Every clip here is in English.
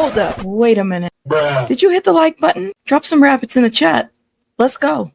Hold up. Wait a minute. Bruh. Did you hit the like button? Drop some rabbits in the chat. Let's go.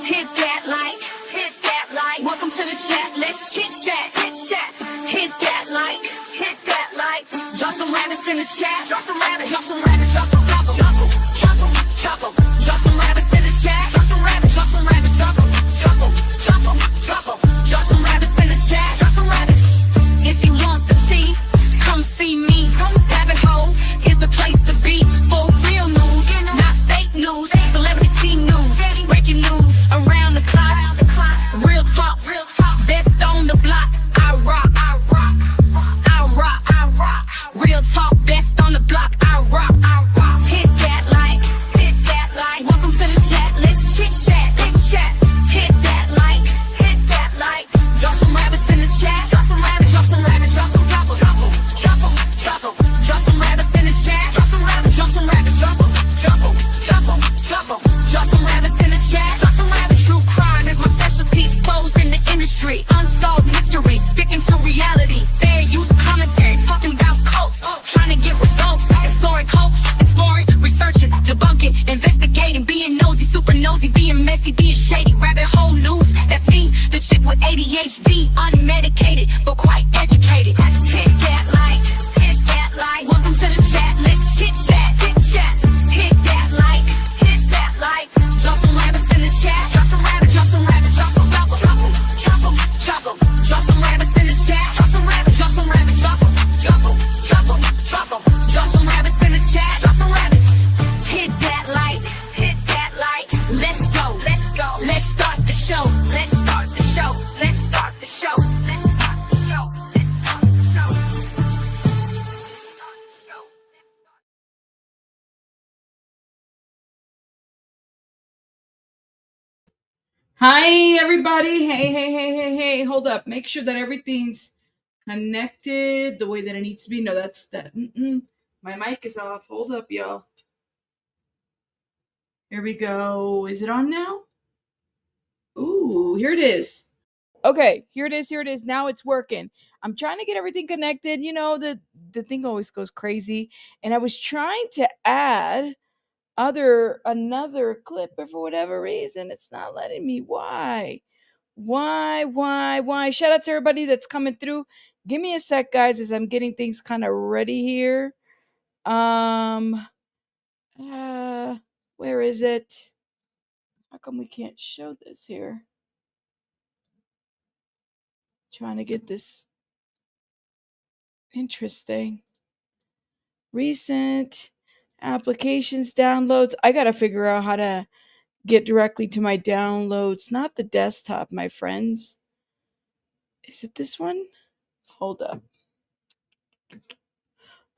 Hit that like. Hit that like. Welcome to the chat. Let's chit chat. Hit chat. Hit that like. Hit that like. Drop some rabbits in the chat. Drop some rabbits. Drop some rabbits. Drop some rabbits. Drop them. Drop them. Drop them. Drop some rabbits in the chat. Drop some rabbits. Drop some rabbits. Drop them. Drop them. Drop them. Drop them. Drop some rabbits in the chat. Drop some rabbits. If you want the tea, come see me. Rabbit hole is the place to be for real news, not fake news. Celebrity news, breaking news around the clock. Real talk, best on the block. I rock, I rock, I rock, I rock. Real talk, best on the block. I rock, I rock. Hit that like, hit that like. Welcome to the chat. Let's chit chat, big chat. Hit that like, hit that like. Drop some rabbits in the chat. Drop some rabbits, drop some rabbits, drop some drop 'em, drop 'em, drop 'em, drop 'em. Drop some rabbits in the chat. Drop some rabbits, drop some rabbits, drop 'em, drop 'em, drop 'em, drop 'em. Drop some rabbits in the chat. Drop some rabbits. True crime is my specialty. Exposed in the industry. Unsolved mysteries. Sticking to reality. Fair use commentary. Talking about cults. Trying to get results. Exploring hopes. Exploring, researching, debunking, investigating, being nosy, super nosy, being messy, being shady. Rabbit hole news. That's me, the chick with ADHD, unmedicated but quite educated. Hit that like, hit that like. Welcome to the chat. Let's chit chat, hit chat. Hit that like, hit that like. Drop some rabbits in the chat. Drop some rabbits, drop some rabbits, drop some, drop them, drop them, drop them, drop them. Drop some rabbits in the chat. Drop some rabbits, drop some rabbits, drop them, drop them, drop them, drop them. Drop some rabbits in the chat. Drop some rabbits. Hit that like, hit that like. Let's go, let's go. Let's start the show. Let's start the show. Let's start the show. Let's start the show. Let's start the show. Hi, everybody. Hey. Hold up. Make sure that everything's connected the way that it needs to be. No, that's that. My mic is off. Hold up, y'all. Here we go. Is it on now? Ooh, here it is. Okay, here it is. Now it's working. I'm trying to get everything connected. You know, the thing always goes crazy. And I was trying to add another clip, but for whatever reason, it's not letting me. Why? Shout out to everybody that's coming through. Give me a sec, guys, as I'm getting things kind of ready here. Where is it? How come we can't show this here? Trying to get this interesting. Recent applications, downloads. I got to figure out how to get directly to my downloads, not the desktop, my friends. Is it this one? Hold up.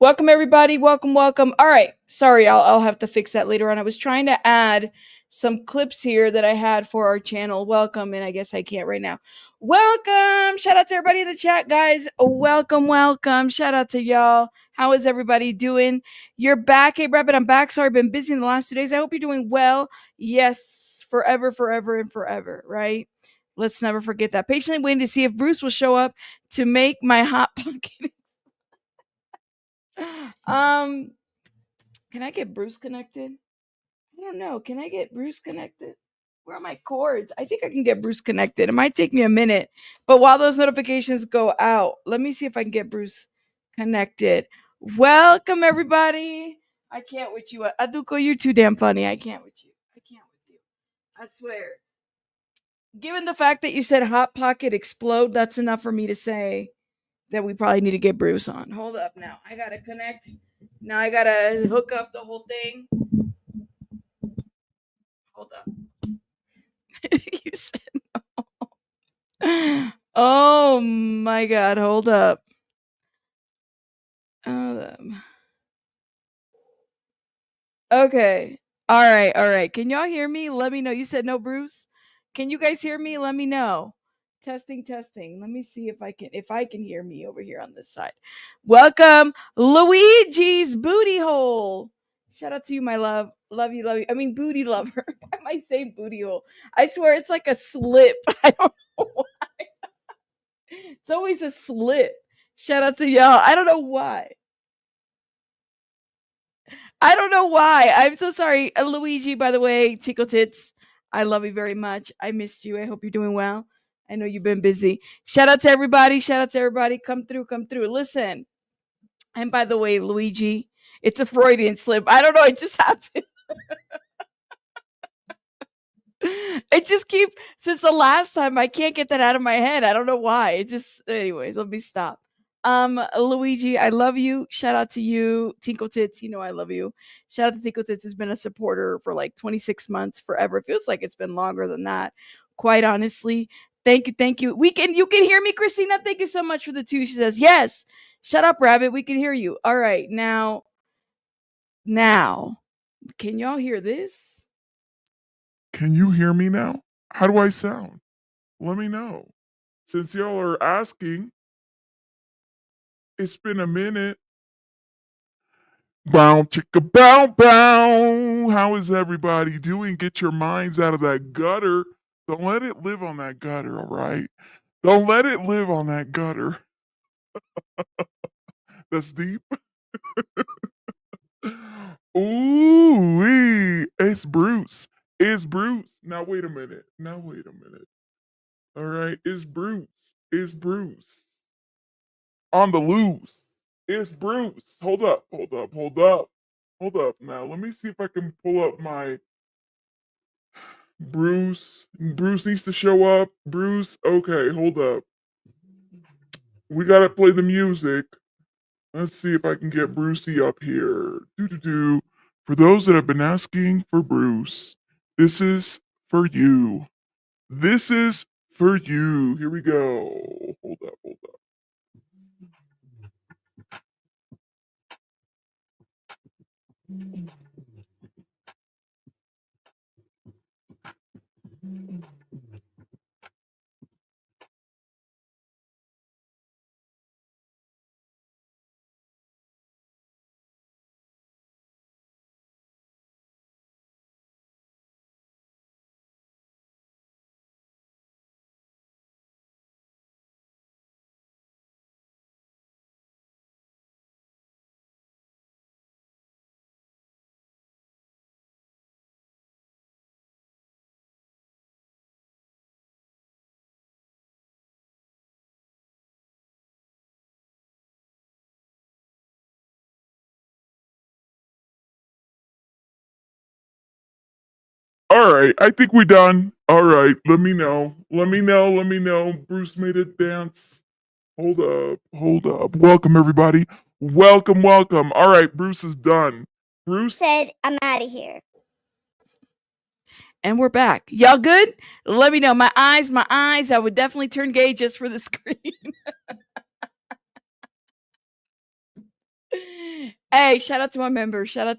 Welcome, everybody. Welcome. All right. Sorry, I'll have to fix that later on. I was trying to add some clips here that I had for our channel. Welcome, and I guess I can't right now. Welcome. Shout out to everybody in the chat, guys. Welcome. Shout out to y'all. How is everybody doing? You're back. Hey, Rabbit, I'm back. Sorry, I've been busy in the last 2 days. I hope you're doing well. Yes, forever, right? Let's never forget that. Patiently waiting to see if Bruce will show up to make my hot pocket. Can I get Bruce connected? I don't know. Can I get Bruce connected? Where are my cords? I think I can get Bruce connected. It might take me a minute, but while those notifications go out, let me see if I can get Bruce connected. Welcome, everybody. I can't with you. Aduko, you're too damn funny. I can't with you. I swear. Given the fact that you said Hot Pocket explode, that's enough for me to say that we probably need to get Bruce on. Hold up now. I got to connect. Now I got to hook up the whole thing. Hold up. You said no. Oh my God. Hold up. Okay. All right. Can y'all hear me? Let me know. You said no, Bruce. Can you guys hear me? Let me know. Testing. Let me see if I can hear me over here on this side. Welcome, Luigi's Booty Hole. Shout out to you, my love. Love you. I mean, booty lover. Why am I saying booty hole? I swear it's like a slip. I don't know why. It's always a slip. Shout out to y'all. I don't know why. I don't know why. I'm so sorry. Luigi, by the way, Tickle Tits, I love you very much. I missed you. I hope you're doing well. I know you've been busy. Shout out to everybody. Shout out to everybody. Come through, come through. Listen. And by the way, Luigi, it's a Freudian slip. I don't know. It just happened. It just keep since the last time I can't get that out of my head. I don't know why. It just anyways, let me stop. Luigi, I love you. Shout out to you. Tinkle Tits, you know I love you. Shout out to Tinkle Tits who's been a supporter for like 26 months forever. It feels like it's been longer than that. Quite honestly. Thank you, thank you. You can hear me, Christina. Thank you so much for the two. She says, yes. Shut up, Rabbit. We can hear you. All right, now, can y'all hear this? Can you hear me now? How do I sound? Let me know. Since y'all are asking, it's been a minute. Bow chicka bow bow. How is everybody doing? Get your minds out of that gutter. Don't let it live on that gutter, all right? Don't let it live on that gutter. That's deep. Ooh, it's Bruce. It's Bruce. Now wait a minute. All right, it's Bruce. It's Bruce. On the loose. It's Bruce. Hold up. Now, let me see if I can pull up my Bruce. Bruce needs to show up. Bruce, okay, hold up. We gotta play the music. Let's see if I can get Brucey up here. Do. For those that have been asking for Bruce, this is for you. This is for you. Here we go. Hold up. All right, I think we're done. All right, let me know. Bruce made it dance. Hold up. Welcome, everybody. Welcome. All right, Bruce is done. Bruce said, I'm out of here. And we're back. Y'all good? Let me know. My eyes. I would definitely turn gay just for the screen. Hey, shout out to our members. Now,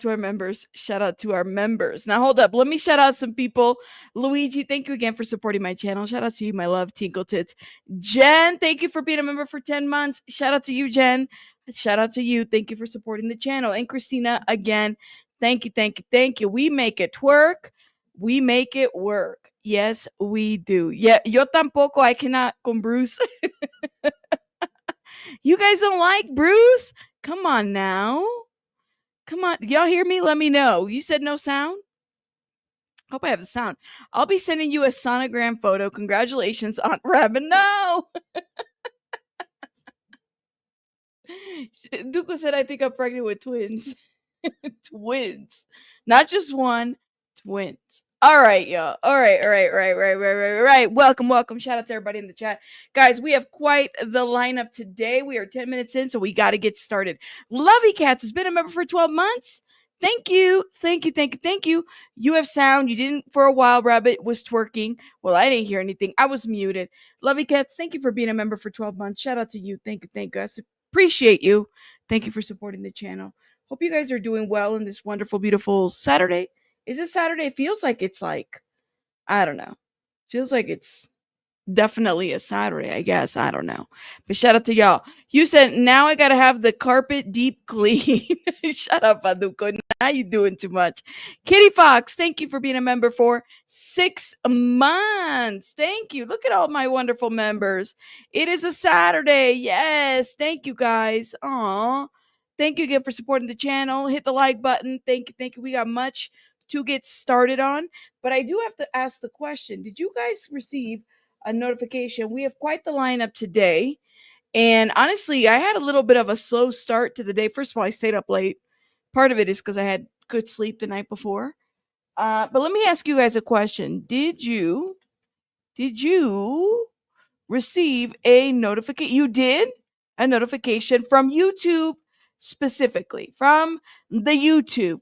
hold up. Let me shout out some people. Luigi, thank you again for supporting my channel. Shout out to you, my love, Tinkle Tits. Jen, thank you for being a member for 10 months. Shout out to you, Jen. Shout out to you. Thank you for supporting the channel. And Christina, again, thank you. We make it twerk. We make it work. Yes, we do. Yeah, yo tampoco. I cannot con Bruce. You guys don't like Bruce? Come on now. Come on. Y'all hear me? Let me know. You said no sound? Hope I have the sound. I'll be sending you a sonogram photo. Congratulations, Aunt Rabbit. No. Duco said, I think I'm pregnant with twins. Twins. Not just one, twins. All right, y'all. All right. Welcome. Shout out to everybody in the chat. Guys, we have quite the lineup today. We are 10 minutes in, so we got to get started. Lovey Cats has been a member for 12 months. Thank you. You have sound. You didn't for a while. Rabbit was twerking. Well, I didn't hear anything. I was muted. Lovey Cats, thank you for being a member for 12 months. Shout out to you. Thank you. I appreciate you. Thank you for supporting the channel. Hope you guys are doing well in this wonderful, beautiful Saturday. Is it Saturday? It feels like it's like, I don't know. Feels like it's definitely a Saturday, I guess. I don't know. But shout out to y'all. You said, now I got to have the carpet deep clean. Shut up, Aduko. Now you doing too much. Kitty Fox, thank you for being a member for 6 months. Thank you. Look at all my wonderful members. It is a Saturday. Yes. Thank you, guys. Aw. Thank you again for supporting the channel. Hit the like button. Thank you. Thank you. We got much to get started on. But I do have to ask the question. Did you guys receive a notification? We have quite the lineup today. And honestly, I had a little bit of a slow start to the day. First of all, I stayed up late. Part of it is because I had good sleep the night before. But let me ask you guys a question. Did you receive a notification? You did? A notification from YouTube specifically. From the YouTubes.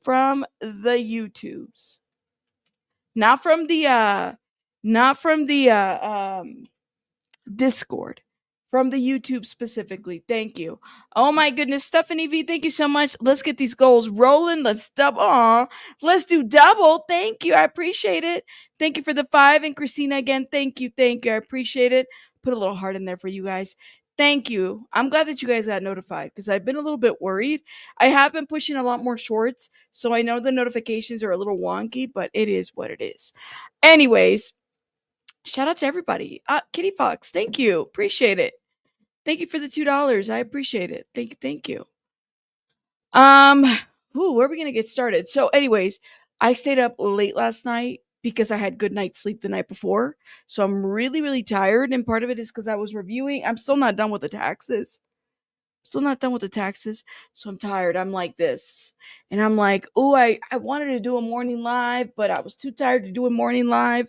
Not from the Discord, from the YouTube specifically. Thank you. Oh my goodness, Stephanie V, thank you so much. Let's get these goals rolling. Let's do double. Thank you. I appreciate it. Thank you for the 5. And Christina again, thank you. I appreciate it. Put a little heart in there for you guys. Thank you. I'm glad that you guys got notified because I've been a little bit worried. I have been pushing a lot more shorts, so I know the notifications are a little wonky, but it is what it is. Anyways, shout out to everybody. Kitty Fox, thank you. Appreciate it. Thank you for the $2. I appreciate it. Thank you. Where are we gonna get started? So, anyways, I stayed up late last night because I had good night's sleep the night before. So I'm really, really tired. And part of it is because I was reviewing. I'm still not done with the taxes. So I'm tired. I'm like this. And I'm like, oh, I wanted to do a morning live, but I was too tired to do a morning live.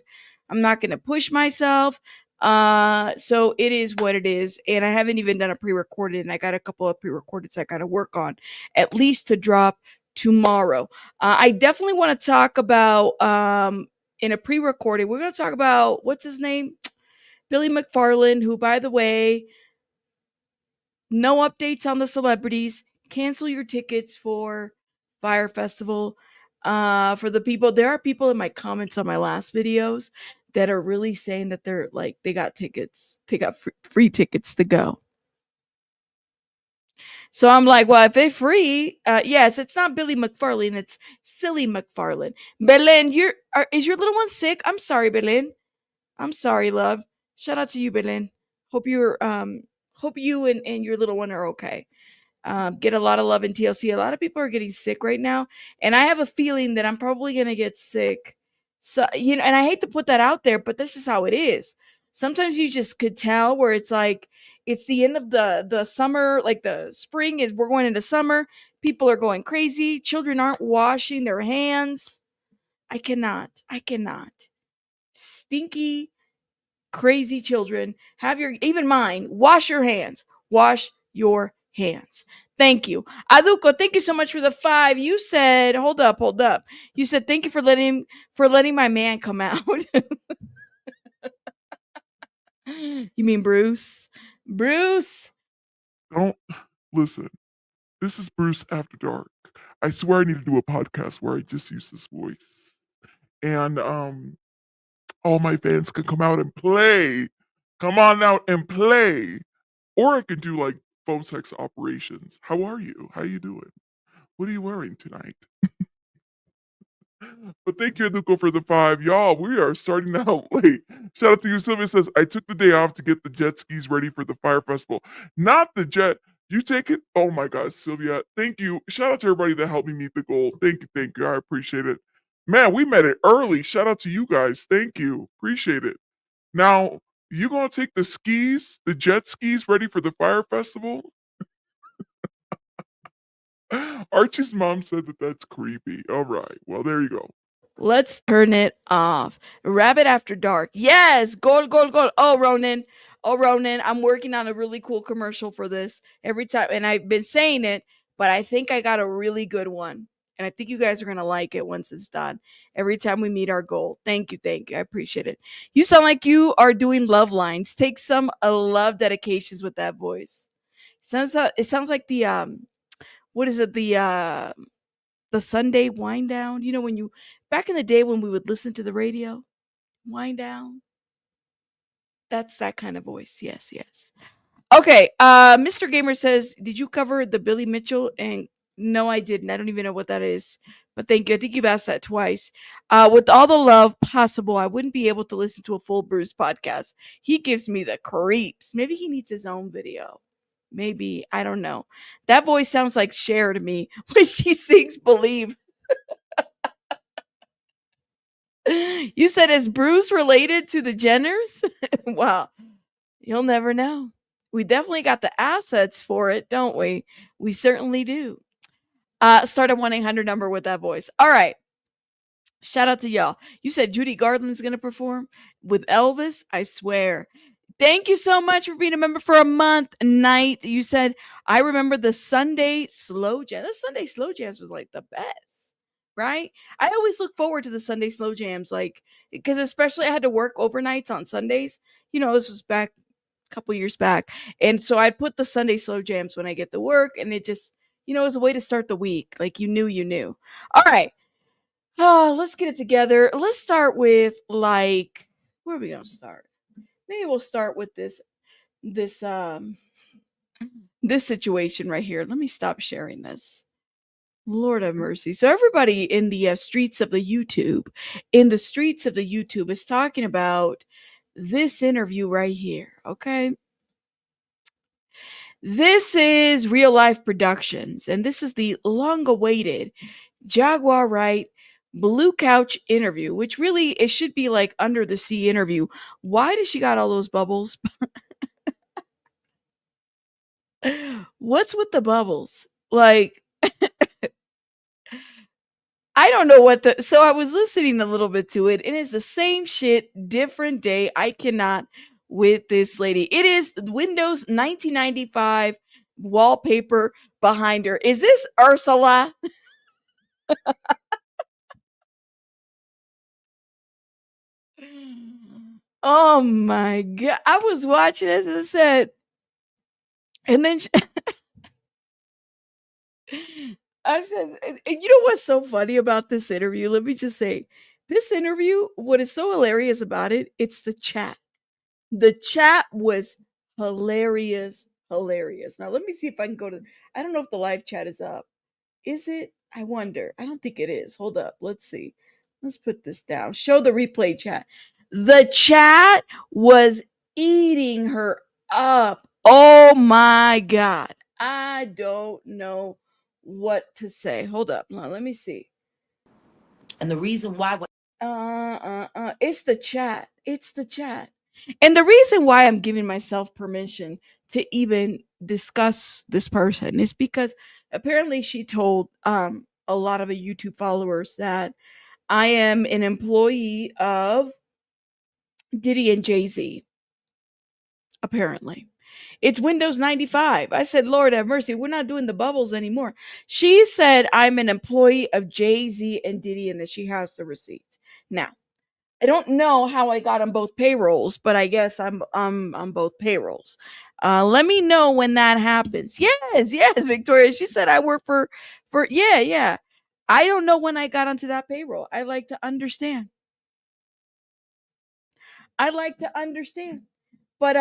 I'm not gonna push myself. So it is what it is. And I haven't even done a pre-recorded, and I got a couple of pre-recordeds I gotta work on, at least to drop tomorrow. I definitely want to talk about in a pre-recorded, we're gonna talk about what's his name? Billy McFarland, who, by the way, no updates on the celebrities. Cancel your tickets for Fire Festival. For the people, there are people in my comments on my last videos that are really saying that they're like, they got tickets. They got free tickets to go. So I'm like, well, if they free, yes, it's not Billy McFarland, it's Silly McFarland. Belen, is your little one sick? I'm sorry, Belen. I'm sorry, love. Shout out to you, Belen. Hope you and your little one are okay. Get a lot of love in TLC. A lot of people are getting sick right now, and I have a feeling that I'm probably gonna get sick. So, and I hate to put that out there, but this is how it is. Sometimes you just could tell where it's like it's the end of the summer, like the spring is we're going into summer. People are going crazy. Children aren't washing their hands. I cannot. Stinky, crazy children. Even mine, wash your hands. Wash your hands. Thank you. Aduko, thank you so much for the 5. You said, hold up. You said, thank you for letting my man come out. You mean Bruce? Bruce? Don't listen. This is Bruce After Dark. I swear I need to do a podcast where I just use this voice. And all my fans can come out and play. Come on out and play. Or I can do like phone sex operations. How are you? How you doing? What are you wearing tonight? But thank you, Nuko, for the 5. Y'all, we are starting out late. Shout out to you. Sylvia says, I took the day off to get the jet skis ready for the Fire Festival. Not the jet. You take it? Oh my gosh, Sylvia. Thank you. Shout out to everybody that helped me meet the goal. Thank you. I appreciate it. Man, we met it early. Shout out to you guys. Thank you. Appreciate it. Now, you gonna take the jet skis ready for the Fire Festival? Archie's mom said that that's creepy. All right. Well, there you go. Let's turn it off. Rabbit After Dark. Yes, gold. Oh, Ronan, I'm working on a really cool commercial for this every time, and I've been saying it, but I think I got a really good one, and I think you guys are gonna like it once it's done. Every time we meet our goal. Thank you. I appreciate it. You sound like you are doing love lines. Take some love dedications with that voice. It sounds like the what is it, the Sunday wind down. When you back in the day when we would listen to the radio, wind down. That's that kind of voice. Yes. Okay. Mr. Gamer says, did you cover the Billy Mitchell? And no, I didn't. I don't even know what that is. But thank you. I think you've asked that twice. With all the love possible, I wouldn't be able to listen to a full Bruce podcast. He gives me the creeps. Maybe he needs his own video. Maybe, I don't know. That voice sounds like Cher to me when she sings Believe. You said, is Bruce related to the Jenners? Well, you'll never know. We definitely got the assets for it, don't we? We certainly do. Start a 1-800 number with that voice. All right. Shout out to y'all. You said Judy Garland's going to perform with Elvis? I swear. Thank you so much for being a member for a month, Night. You said, I remember the Sunday slow jam. The Sunday slow jams was like the best, right? I always look forward to the Sunday slow jams, like, because especially I had to work overnights on Sundays. This was back a couple years back. And so I'd put the Sunday slow jams when I get to work, and it just, it was a way to start the week. Like, you knew. All right. Oh, let's get it together. Let's start with, like, where are we gonna start? Maybe we'll start with this this situation right here. Let me stop sharing this. Lord have mercy. So everybody in the streets of the YouTube, is talking about this interview right here. Okay. This is Real Life Productions, and this is the long-awaited Jaguar Wright Blue Couch interview, which really, it should be like Under the Sea interview. Why does she got all those bubbles? What's with the bubbles? Like, I don't know so I was listening a little bit to it, and it's the same shit, different day. I cannot with this lady. It is Windows 1995 wallpaper behind her. Is this Ursula? Oh my God. I was watching this and said, and then I said, and you know what's so funny about this interview? Let me just say, this interview, what is so hilarious about it, it's the chat. The chat was hilarious. Now, let me see if I can I don't know if the live chat is up. Is it? I wonder. I don't think it is. Hold up. Let's see. Let's put this down. Show the replay chat. The chat was eating her up. Oh my God. I don't know what to say. Hold up. Now, let me see. And the reason why it's the chat. It's the chat. And the reason why I'm giving myself permission to even discuss this person is because apparently she told a lot of YouTube followers that I am an employee of Diddy and Jay-Z. Apparently. It's Windows 95. I said, Lord have mercy, we're not doing the bubbles anymore. She said I'm an employee of Jay-Z and Diddy and that she has the receipts. Now, I don't know how I got on both payrolls, but I guess I'm on both payrolls. Let me know when that happens. Yes, Victoria. She said I work for yeah. I don't know when I got onto that payroll. I like to understand. But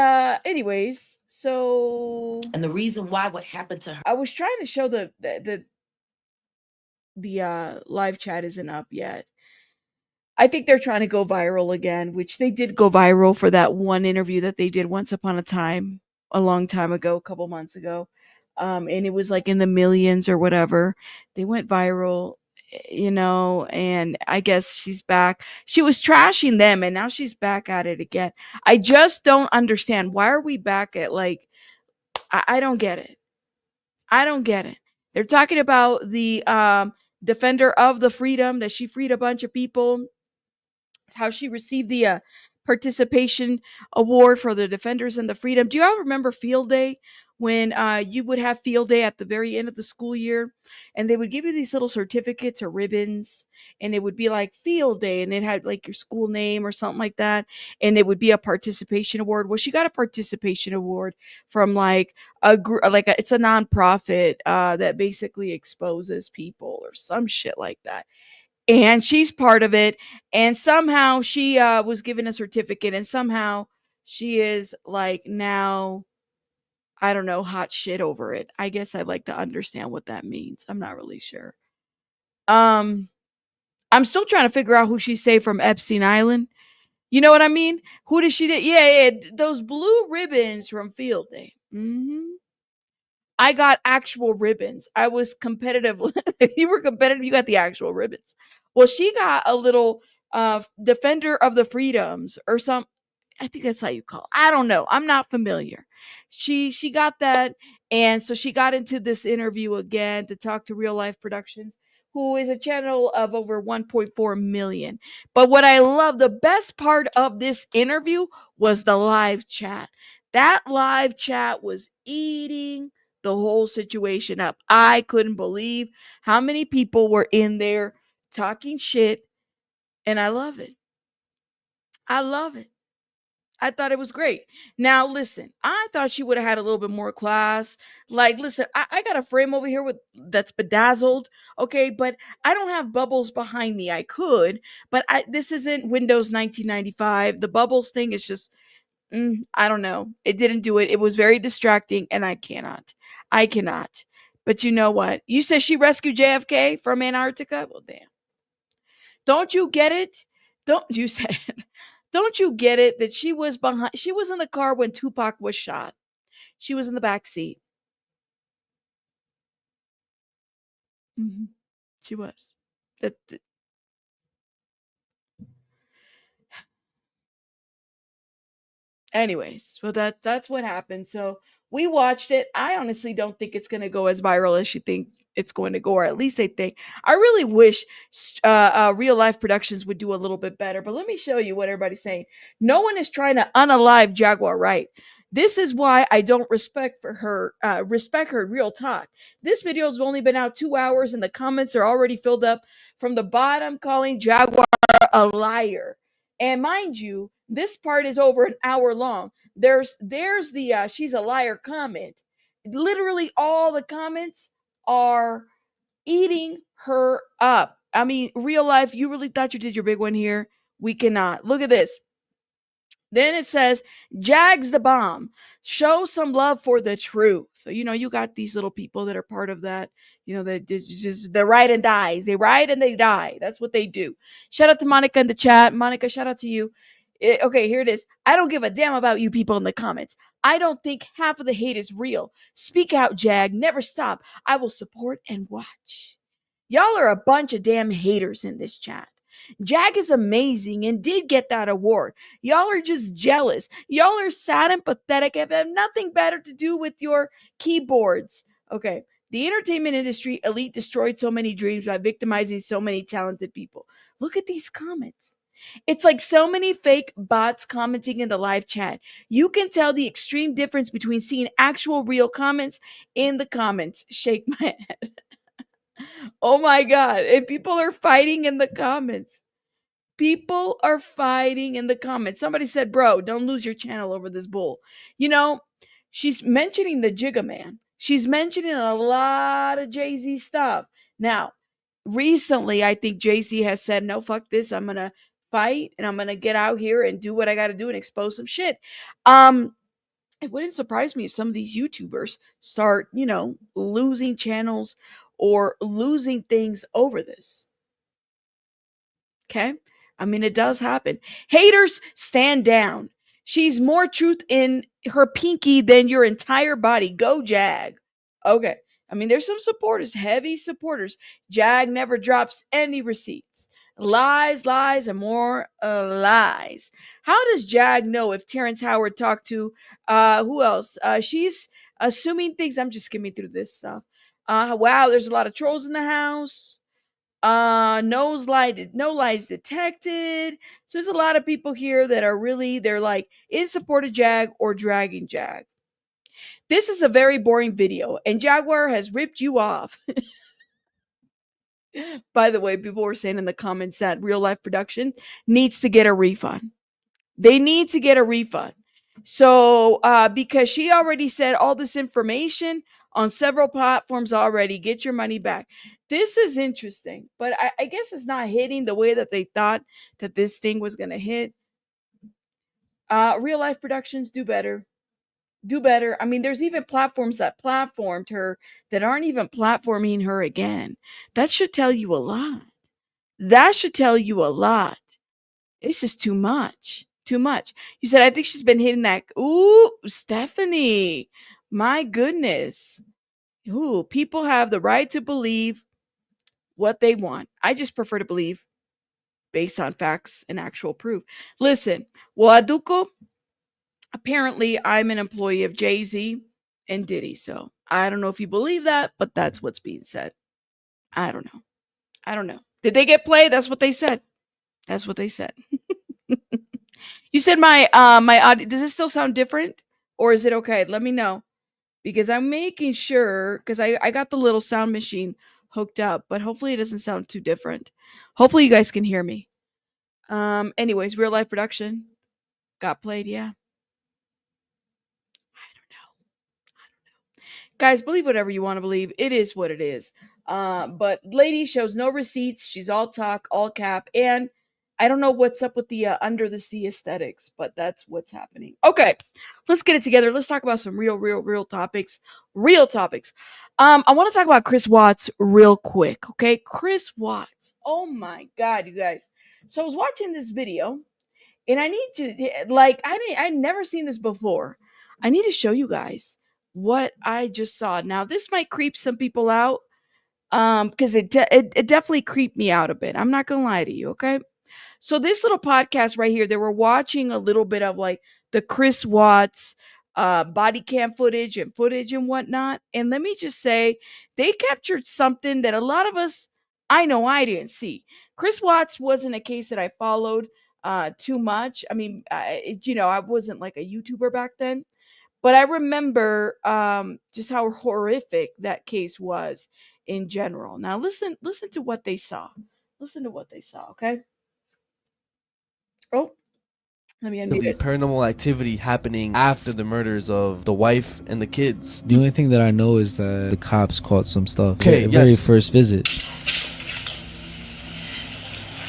anyways, so and the reason why what happened to her. I was trying to show the live chat isn't up yet. I think they're trying to go viral again, which they did go viral for that one interview that they did once upon a time, a long time ago, a couple months ago. And it was like in the millions or whatever. They went viral, and I guess she's back. She was trashing them and now she's back at it again. I just don't understand. Why are we back at I don't get it. They're talking about the defender of the freedom, that she freed a bunch of people, how she received the participation award for the defenders in the freedom. Do you all remember field day, when you would have field day at the very end of the school year and they would give you these little certificates or ribbons, and it would be like field day and it had like your school name or something like that, and it would be a participation award? Well, she got a participation award from like a group, it's a nonprofit that basically exposes people or some shit like that, and she's part of it, and somehow she was given a certificate, and somehow she is like now, I don't know, hot shit over it. I guess I'd like to understand what that means. I'm not really sure. I'm still trying to figure out who she saved from Epstein Island. You know what I mean? Who did she? Yeah, those blue ribbons from field day. I got actual ribbons. I was competitive. If you were competitive, you got the actual ribbons. Well, she got a little defender of the freedoms or some. I think that's how you call it. I don't know. I'm not familiar. She got that, and so she got into this interview again to talk to Real Life Productions, who is a channel of over 1.4 million. But what I love, the best part of this interview was the live chat. That live chat was eating the whole situation up. I couldn't believe how many people were in there talking shit, and I love it. I love it. I thought it was great. Now, listen, I thought she would have had a little bit more class. Like, listen, I got a frame over here with that's bedazzled, okay, but I don't have bubbles behind me. I could, but this isn't Windows 1995. The bubbles thing is just, I don't know. It didn't do it. It was very distracting, and I cannot. I cannot. But you know what? You said she rescued JFK from Antarctica? Well, damn. Don't you get it? Don't you say it? Don't you get it that she was in the car when Tupac was shot. She was in the back seat. Mhm. She was. That, anyways, well that's what happened. So we watched it. I honestly don't think it's going to go as viral as you think it's going to go, or at least I think. I really wish Real Life Productions would do a little bit better. But let me show you what everybody's saying. No one is trying to unalive Jaguar Wright. This is why I don't respect her real talk. This video has only been out 2 hours, and the comments are already filled up from the bottom, calling Jaguar a liar. And mind you, this part is over an hour long. There's the she's a liar comment. Literally all the comments are eating her up. I mean, real life, you really thought you did your big one here? We cannot. Look at this. Then it says, Jags the bomb. Show some love for the truth. So, you got these little people that are part of that. That just they ride and dies. They ride and they die. That's what they do. Shout out to Monica in the chat. Monica, shout out to you. Okay, here it is. I don't give a damn about you people in the comments. I don't think half of the hate is real. Speak out, Jag. Never stop. I will support and watch. Y'all are a bunch of damn haters in this chat. Jag is amazing and did get that award. Y'all are just jealous. Y'all are sad and pathetic and have nothing better to do with your keyboards. Okay. The entertainment industry elite destroyed so many dreams by victimizing so many talented people. Look at these comments. It's like so many fake bots commenting in the live chat. You can tell the extreme difference between seeing actual real comments in the comments. Shake my head. Oh my God. And people are fighting in the comments. People are fighting in the comments. Somebody said, bro, don't lose your channel over this bull. She's mentioning the Jigga Man. She's mentioning a lot of Jay-Z stuff. Now, recently, I think Jay-Z has said, no, fuck this. I'm going to fight and I'm going to get out here and do what I got to do and expose some shit. It wouldn't surprise me if some of these YouTubers start, losing channels or losing things over this. Okay? I mean, it does happen. Haters, stand down. She's more truth in her pinky than your entire body. Go, Jag. Okay. I mean, there's some supporters, heavy supporters. Jag never drops any receipts. Lies, lies, and more lies. How does Jag know if Terrence Howard talked to who else? She's assuming things. I'm just skimming through this stuff. Wow, there's a lot of trolls in the house. No lies detected. So there's a lot of people here that are they're like in support of Jag or dragging Jag. This is a very boring video, and Jaguar has ripped you off. By the way, people were saying in the comments that Real Life Production needs to get a refund. They need to get a refund. So, because she already said all this information on several platforms already, get your money back. This is interesting, but I guess it's not hitting the way that they thought that this thing was going to hit. Real Life Productions, do better. Do better. I mean, there's even platforms that platformed her that aren't even platforming her again. That should tell you a lot. That should tell you a lot. This is too much. Too much. You said, I think she's been hitting that. Ooh, Stephanie. My goodness. Ooh, people have the right to believe what they want. I just prefer to believe based on facts and actual proof. Listen, well, Aduko, apparently I'm an employee of Jay-Z and Diddy. So I don't know if you believe that, but that's what's being said. I don't know. I don't know. Did they get played? That's what they said. That's what they said. You said my audio. Does it still sound different, or is it okay? Let me know because I'm making sure because I got the little sound machine hooked up, but hopefully it doesn't sound too different. Hopefully you guys can hear me. Anyways, real life production got played. Yeah. Guys, believe whatever you want to believe. It is what it is. But lady shows no receipts. She's all talk, all cap, and I don't know what's up with the under the sea aesthetics, but that's what's happening. Okay, let's get it together. Let's talk about some real topics. Real topics. I want to talk about Chris Watts real quick. Okay, Chris Watts. Oh my God, you guys. So I was watching this video, and I need to like I'd never seen this before. I need to show you guys what I just saw. Now, this might creep some people out, because it definitely creeped me out a bit. I'm not gonna lie to you, okay? So this little podcast right here, they were watching a little bit of like the Chris Watts body cam footage and whatnot. And let me just say, they captured something that a lot of us, I know I didn't see. Chris Watts wasn't a case that I followed too much. I mean, I wasn't like a YouTuber back then. But I remember just how horrific that case was in general. Now listen to what they saw. Listen to what they saw, okay? Oh, let me unmute it. Paranormal activity happening after the murders of the wife and the kids. The only thing that I know is that the cops caught some stuff. Okay, Very yes. first visit.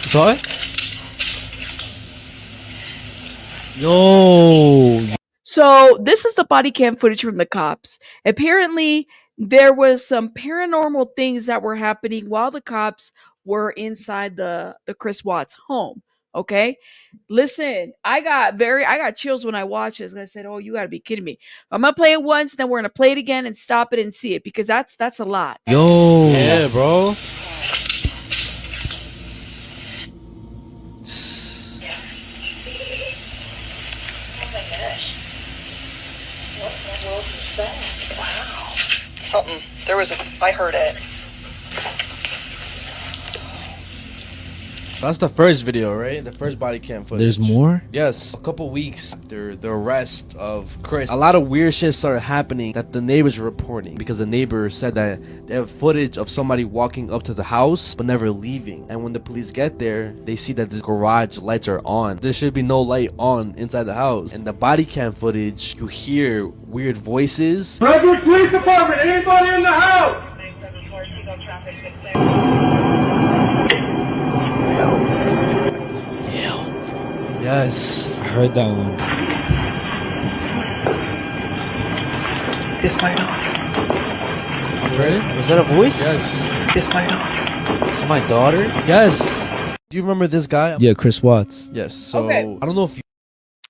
Saw it? Yo. So this is the body cam footage from the cops. Apparently, there was some paranormal things that were happening while the cops were inside the Chris Watts home. Okay, listen, I got chills when I watched this. I said, "Oh, you got to be kidding me!" I'm gonna play it once, then we're gonna play it again and stop it and see it because that's a lot. Yo. Yeah, bro. Something. I heard it. That's the first video, right? The first body cam footage. There's more? Yes. A couple weeks after the arrest of Chris, a lot of weird shit started happening that the neighbors were reporting because the neighbor said that they have footage of somebody walking up to the house but never leaving. And when the police get there, they see that the garage lights are on. There should be no light on inside the house. And the body cam footage, you hear weird voices. Redwood Police Department, anybody in the house? Yes. I heard that one. It's my daughter. You heard it? Was that a voice? Yes. It's my daughter. It's my daughter? Yes. Do you remember this guy? Yeah, Chris Watts. Yes. So Okay. I don't know if you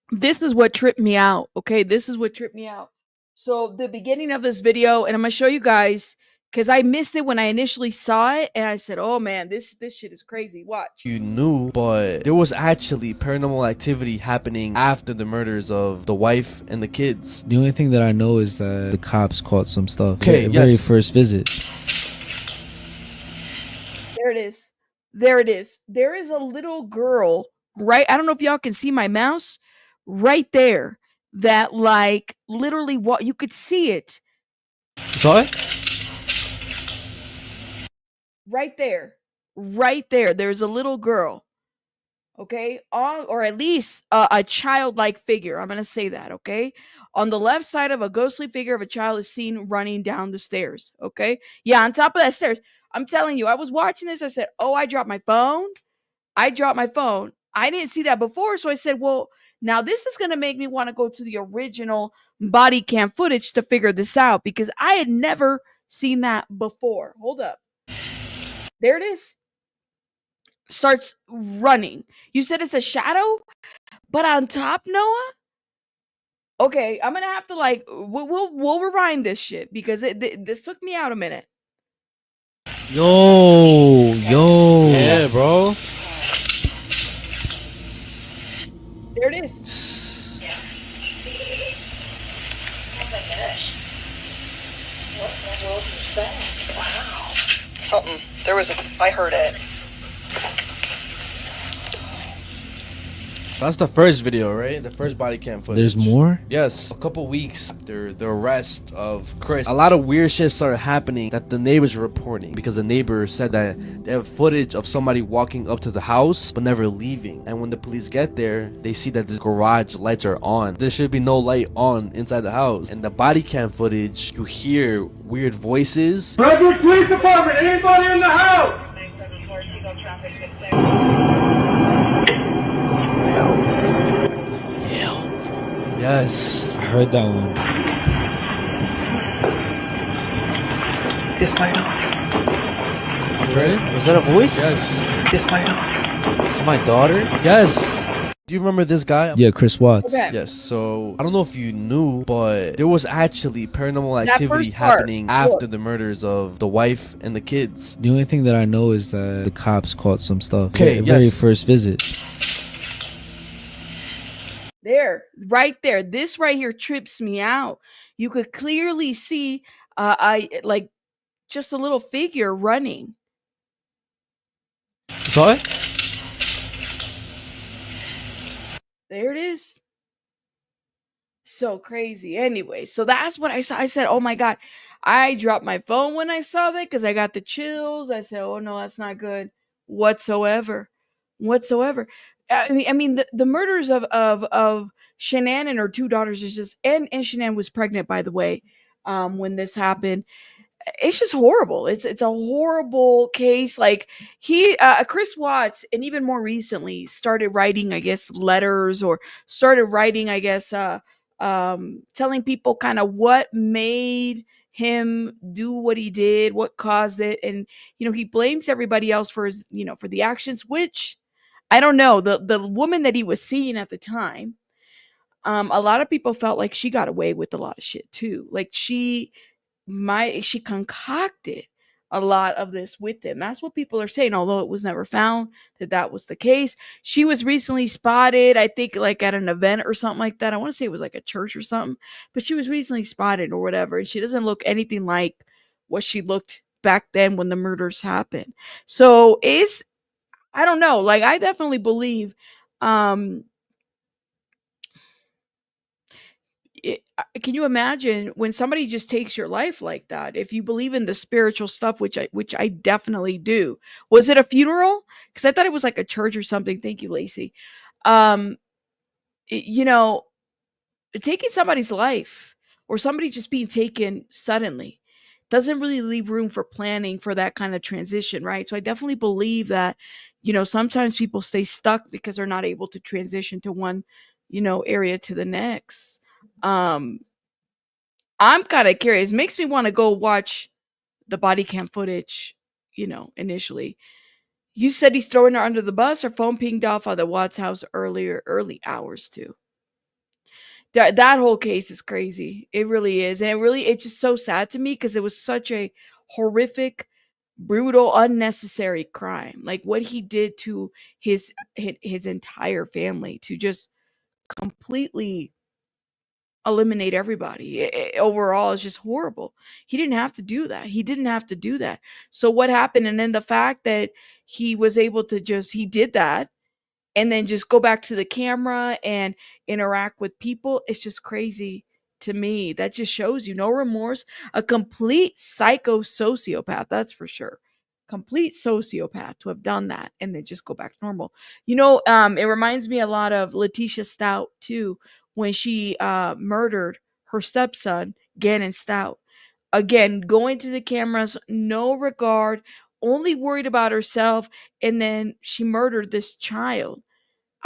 This is what tripped me out. Okay, this is what tripped me out. So the beginning of this video, and I'm gonna show you guys because I missed it when I initially saw it, and I said, "Oh man, this shit is crazy." Watch. knew, but there was actually paranormal activity happening after the murders of the wife and the kids. The only thing that I know is that the cops caught some stuff. Okay, Very yes. first visit. There it is. There it is. There is a little girl, right? I don't know if y'all can see my mouse right there. That like literally what you could see it You saw it? right there. Right there. There's a little girl. Okay? Or at least a childlike figure. I'm going to say that, okay? On the left side of a ghostly figure of a child is seen running down the stairs, okay? Yeah, on top of that stairs. I'm telling you, I was watching this. I said, "Oh, I dropped my phone." I didn't see that before, so I said, "Well, now this is going to make me want to go to the original body cam footage to figure this out because I had never seen that before." Hold up. There it is. Starts running. You said it's a shadow, but on top, Noah? Okay, I'm gonna have to like we'll rewind this shit because this took me out a minute. Yo, yo. Yeah, bro. There it is. Oh my gosh. What in the world was that? Wow. Something. I heard it. That's the first video, right? The first body cam footage. There's more? Yes. A couple weeks after the arrest of Chris, a lot of weird shit started happening that the neighbors were reporting because the neighbor said that they have footage of somebody walking up to the house but never leaving. And when the police get there, they see that the garage lights are on. There should be no light on inside the house. And the body cam footage, you hear weird voices. Redwood Police Department, anybody in the house? Yes. I heard that one. This light off. You heard it? Was that a voice? Yes. This light off. It's my daughter? Yes. Do you remember this guy? Yeah, Chris Watts. Okay. Yes, so I don't know if you knew, but there was actually paranormal That activity first part. happening after the murders of the wife and the kids. The only thing that I know is that the cops caught some stuff. Okay, The very yes. first visit. There, right there. This right here trips me out. You could clearly see I like just a little figure running. You saw it? There it is. So crazy. Anyway, so that's what I saw. I said, "Oh my god." I dropped my phone when I saw that cuz I got the chills. I said, "Oh no, that's not good whatsoever." Whatsoever. I mean the murders of Shanann and her two daughters is just and Shanann was pregnant, by the way, when this happened. It's just horrible. It's a horrible case. Like he Chris Watts, and even more recently started writing, I guess, letters, or started writing, I guess, telling people kind of what made him do what he did, what caused it. And he blames everybody else for his, for the actions, which I don't know. The woman that he was seeing at the time, a lot of people felt like she got away with a lot of shit too. Like she concocted a lot of this with him. That's what people are saying, although it was never found that was the case. She was recently spotted, I think, like at an event or something like that. I want to say it was like a church or something, but she was recently spotted or whatever, and she doesn't look anything like what she looked back then when the murders happened. So I don't know. Like, I definitely believe, um can you imagine when somebody just takes your life like that? If you believe in the spiritual stuff, which I definitely do. Was it a funeral? Because I thought it was like a church or something. Thank you, Lacey. Um, you know, taking somebody's life, or somebody just being taken suddenly, doesn't really leave room for planning for that kind of transition, right? So I definitely believe that, sometimes people stay stuck because they're not able to transition to one, area to the next. Um, I'm kind of curious. Makes me want to go watch the body cam footage, initially. You said he's throwing her under the bus. Her phone pinged off at the Watts house early hours too. That whole case is crazy. It really is. And it's just so sad to me because it was such a horrific, brutal, unnecessary crime. Like what he did to his entire family, to just completely eliminate everybody. Overall, it's just horrible. He didn't have to do that. He didn't have to do that. So what happened? And then the fact that he was able to he did that and then just go back to the camera and interact with people, it's just crazy to me. That just shows you no remorse. A complete psycho sociopath, that's for sure. Complete sociopath to have done that and then just go back normal. It reminds me a lot of Letitia Stout too, when she murdered her stepson, Gannon Stout. Again, going to the cameras, no regard, only worried about herself, and then she murdered this child.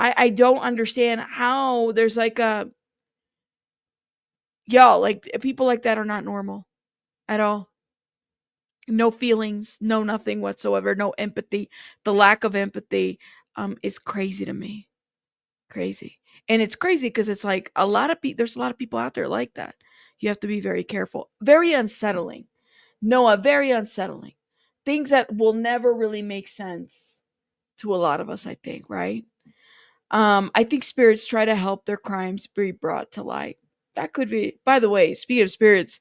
I don't understand how there's like like people like that are not normal at all. No feelings, no nothing whatsoever, no empathy. The lack of empathy is crazy to me. Crazy. And it's crazy because it's like a lot of people, there's a lot of people out there like that. You have to be very careful. Very unsettling. Noah, very unsettling. Things that will never really make sense to a lot of us, I think, right? I think spirits try to help their crimes be brought to light. That could be, by the way, speaking of spirits,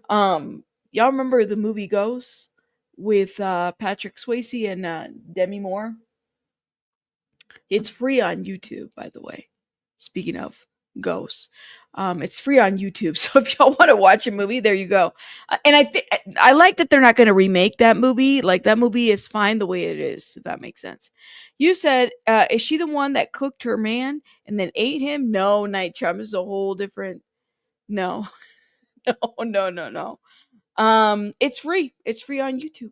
y'all remember the movie Ghosts with Patrick Swayze and Demi Moore? It's free on YouTube, by the way. Speaking of ghosts, it's free on YouTube. So if y'all want to watch a movie, there you go. And I like that they're not going to remake that movie. Like that movie is fine the way it is, if that makes sense. You said, is she the one that cooked her man and then ate him? No, Night Charm is a whole different. No, no. It's free. It's free on YouTube.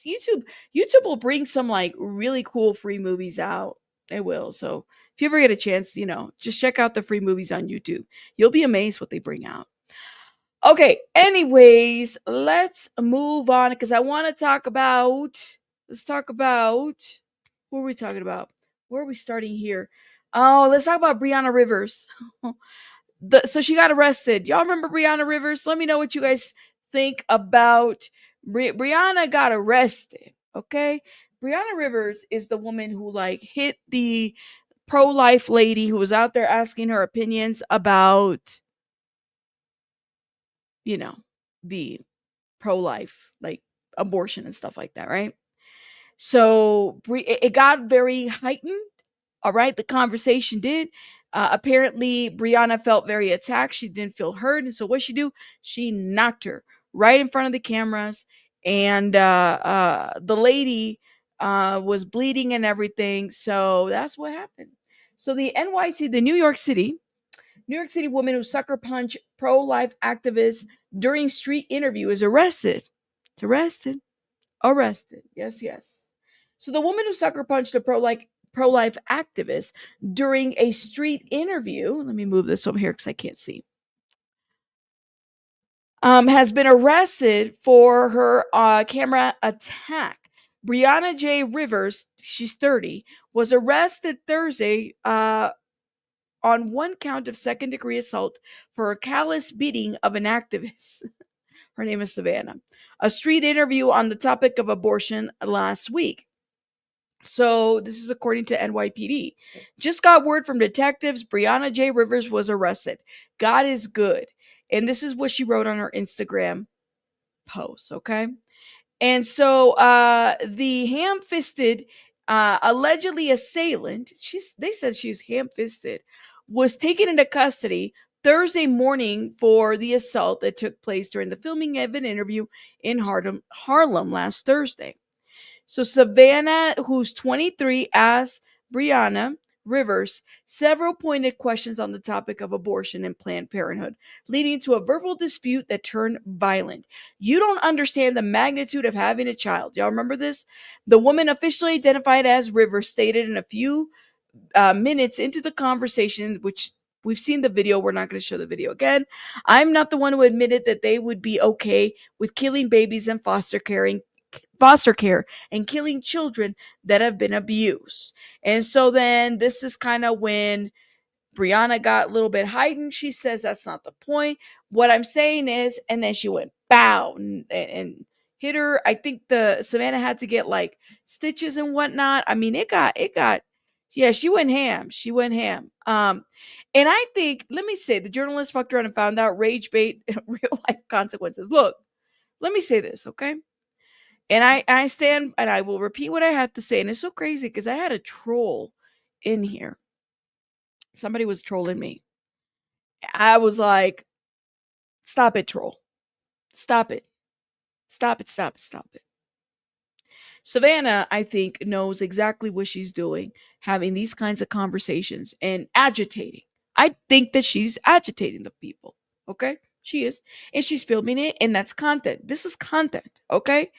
YouTube will bring some like really cool free movies out. It will. So if you ever get a chance, just check out the free movies on YouTube. You'll be amazed what they bring out. Okay, anyways, let's move on because I want to talk about what are we talking about? Where are we starting here? Oh, let's talk about Brianna Rivers. So she got arrested. Y'all remember Brianna Rivers? Let me know what you guys think about Brianna got arrested. Okay, Brianna Rivers is the woman who like hit the pro-life lady who was out there asking her opinions about, the pro-life, like abortion and stuff like that, right? So it got very heightened. All right, the conversation did. Apparently, Brianna felt very attacked. She didn't feel heard, and so what she do? She knocked her right in front of the cameras, and the lady was bleeding and everything. So that's what happened. So the NYC, the New York City woman who sucker punched pro-life activists during street interview is arrested. It's arrested. Yes. So the woman who sucker punched a pro-life activist during a street interview, let me move this over here because I can't see, has been arrested for her camera attack. Brianna J. Rivers, she's 30, was arrested Thursday on one count of second-degree assault for a callous beating of an activist. Her name is Savannah. A street interview on the topic of abortion last week. So this is according to NYPD. Just got word from detectives. Brianna J. Rivers was arrested. God is good. And this is what she wrote on her Instagram post, okay? And so the ham-fisted, allegedly assailant, they said she was ham-fisted, was taken into custody Thursday morning for the assault that took place during the filming of an interview in Harlem last Thursday. So Savannah, who's 23, asked Brianna Rivers several pointed questions on the topic of abortion and Planned Parenthood, leading to a verbal dispute that turned violent. You don't understand the magnitude of having a child. Y'all remember this? The woman officially identified as Rivers stated in a few minutes into the conversation, which we've seen the video. We're not going to show the video again. I'm not the one who admitted that they would be okay with killing babies in foster care and killing children that have been abused. And so then this is kind of when Brianna got a little bit heightened. She says that's not the point. What I'm saying is, and then she went bow and hit her. I think the Savannah had to get like stitches and whatnot. I mean, yeah, she went ham. And I think, let me say, the journalist fucked around and found out rage bait, real life consequences. Look, let me say this, okay? And I stand and I will repeat what I had to say. And it's so crazy because I had a troll in here. Somebody was trolling me. I was like, stop it, troll. Stop it. Stop it. Savannah, I think, knows exactly what she's doing, having these kinds of conversations and agitating. I think that she's agitating the people. Okay? She is. And she's filming it, and that's content. This is content. Okay?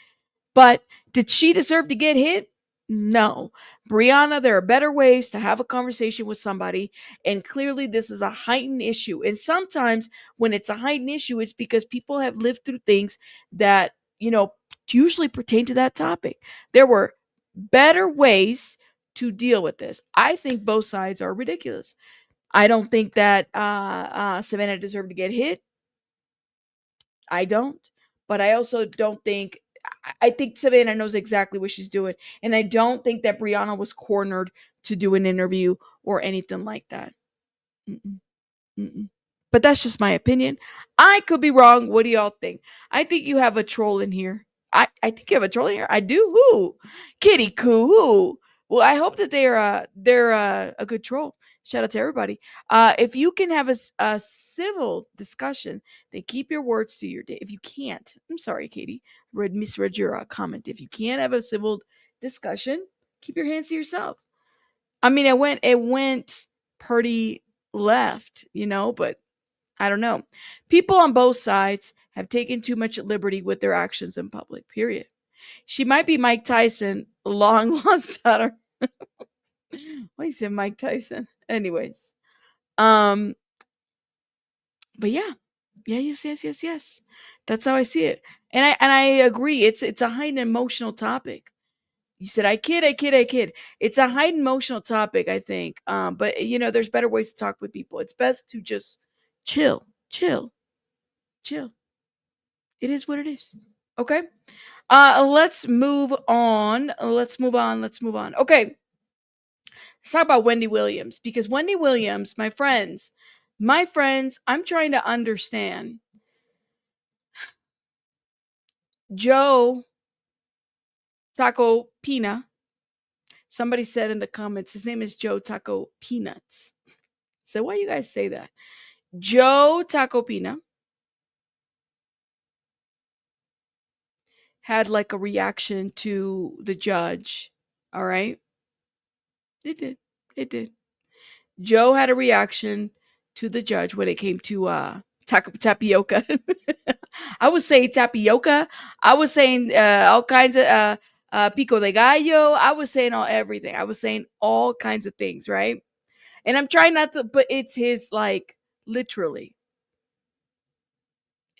But did she deserve to get hit? No. Brianna, there are better ways to have a conversation with somebody. And clearly, this is a heightened issue. And sometimes when it's a heightened issue, it's because people have lived through things that, usually pertain to that topic. There were better ways to deal with this. I think both sides are ridiculous. I don't think that Savannah deserved to get hit. I don't. But I also don't think. I think Savannah knows exactly what she's doing, and I don't think that Brianna was cornered to do an interview or anything like that. Mm-mm. Mm-mm. But that's just my opinion. I could be wrong. What do y'all think? I think you have a troll in here. I think you have a troll in here. I do. Who? Kitty Coo. Who? Well, I hope that they're a good troll. Shout out to everybody. If you can have a civil discussion, then keep your words to your day. If you can't, I'm sorry, Katie. Misread your comment. If you can't have a civil discussion, keep your hands to yourself. I mean, it went pretty left, but I don't know. People on both sides have taken too much liberty with their actions in public, period. She might be Mike Tyson, long lost daughter. Why you say Mike Tyson? Anyways. Um, but yeah. Yeah, yes. That's how I see it. And I agree. It's a heightened emotional topic. You said I kid. It's a heightened emotional topic, I think. But there's better ways to talk with people. It's best to just chill. It is what it is. Okay. Let's move on. Okay. Let's talk about Wendy Williams, because Wendy Williams, my friends, I'm trying to understand. Joe Tacopina. Somebody said in the comments, his name is Joe Taco Peanuts. So why you guys say that? Joe Tacopina had like a reaction to the judge. All right. It did. Joe had a reaction to the judge when it came to tapioca. I was saying tapioca. I was saying all kinds of pico de gallo. I was saying everything. I was saying all kinds of things, right? And I'm trying not to, but it's his, like, literally.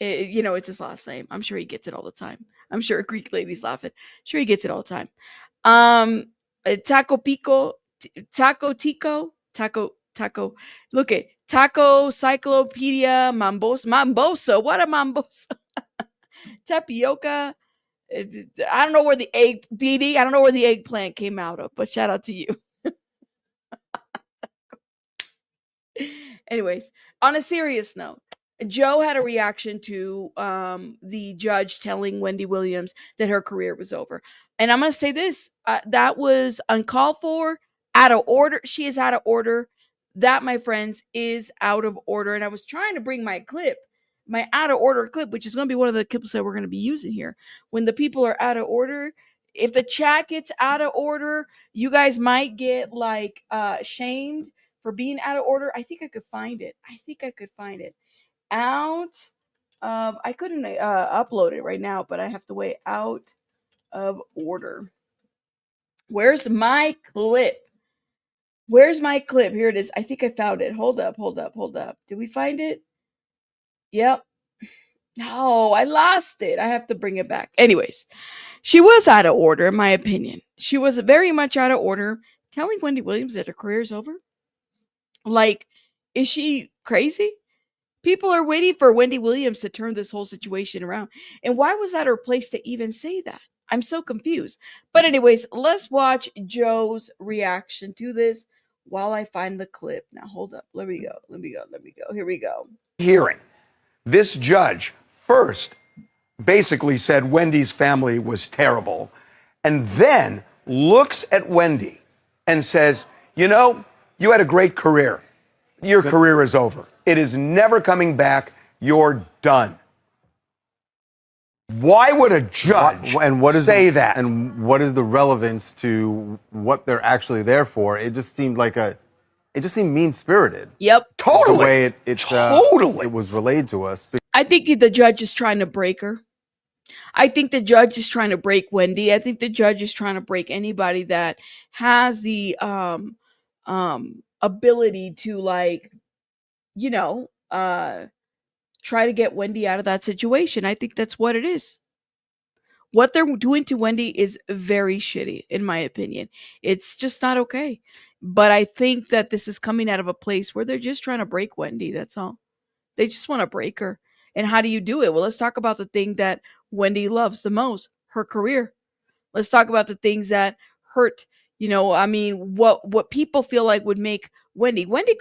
It's his last name. I'm sure he gets it all the time. I'm sure Greek lady's laughing. Sure he gets it all the time. Taco Pico, Taco Tico, Taco. Look at Taco Cyclopedia Mambosa. What a Mambosa. Tapioca. I don't know where the Diddy. I don't know where the eggplant came out of, but shout out to you. Anyways, on a serious note, Joe had a reaction to the judge telling Wendy Williams that her career was over. And I'm going to say this, that was uncalled for, out of order. She is out of order. That, my friends, is out of order. And I was trying to bring my out of order clip, which is going to be one of the clips that we're going to be using here. When the people are out of order, if the chat gets out of order, you guys might get like shamed for being out of order. I think I could find it. Out of, I couldn't upload it right now, but I have to wait. Out of order. Where's my clip? Here it is. I think I found it. Hold up. Did we find it? Yep. No, I lost it. I have to bring it back. Anyways, she was out of order, in my opinion. She was very much out of order, telling Wendy Williams that her career is over. Like, is she crazy? People are waiting for Wendy Williams to turn this whole situation around. And why was that her place to even say that? I'm so confused. But anyways, let's watch Joe's reaction to this while I find the clip. Now, hold up. Let me go. Here we go. Hearing. This judge first basically said Wendy's family was terrible, and then looks at Wendy and says, you had a great career. Your career is over. It is never coming back. You're done. Why would a judge say that? And what is the relevance to what they're actually there for? It just seemed mean-spirited. Yep. Totally. The way it was relayed to us. I think the judge is trying to break her. I think the judge is trying to break Wendy. I think the judge is trying to break anybody that has the ability to, like, try to get Wendy out of that situation. I think that's what it is. What they're doing to Wendy is very shitty, in my opinion. It's just not okay. But I think that this is coming out of a place where they're just trying to break Wendy. That's all. They just want to break her. And how do you do it? Well, let's talk about the thing that Wendy loves the most, her career. Let's talk about the things that hurt, what people feel like would make Wendy. Wendy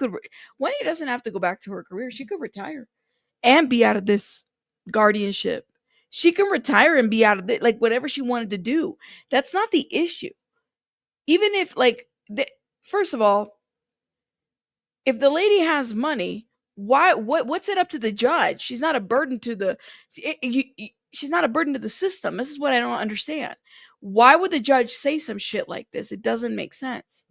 doesn't have to go back to her career. She could retire and be out of this guardianship. She can retire and be out of it, like whatever she wanted to do. That's not the issue. Even if, first of all, if the lady has money, what's it up to the judge? She's not a burden to she's not a burden to the system. This is what I don't understand. Why would the judge say some shit like this? It doesn't make sense.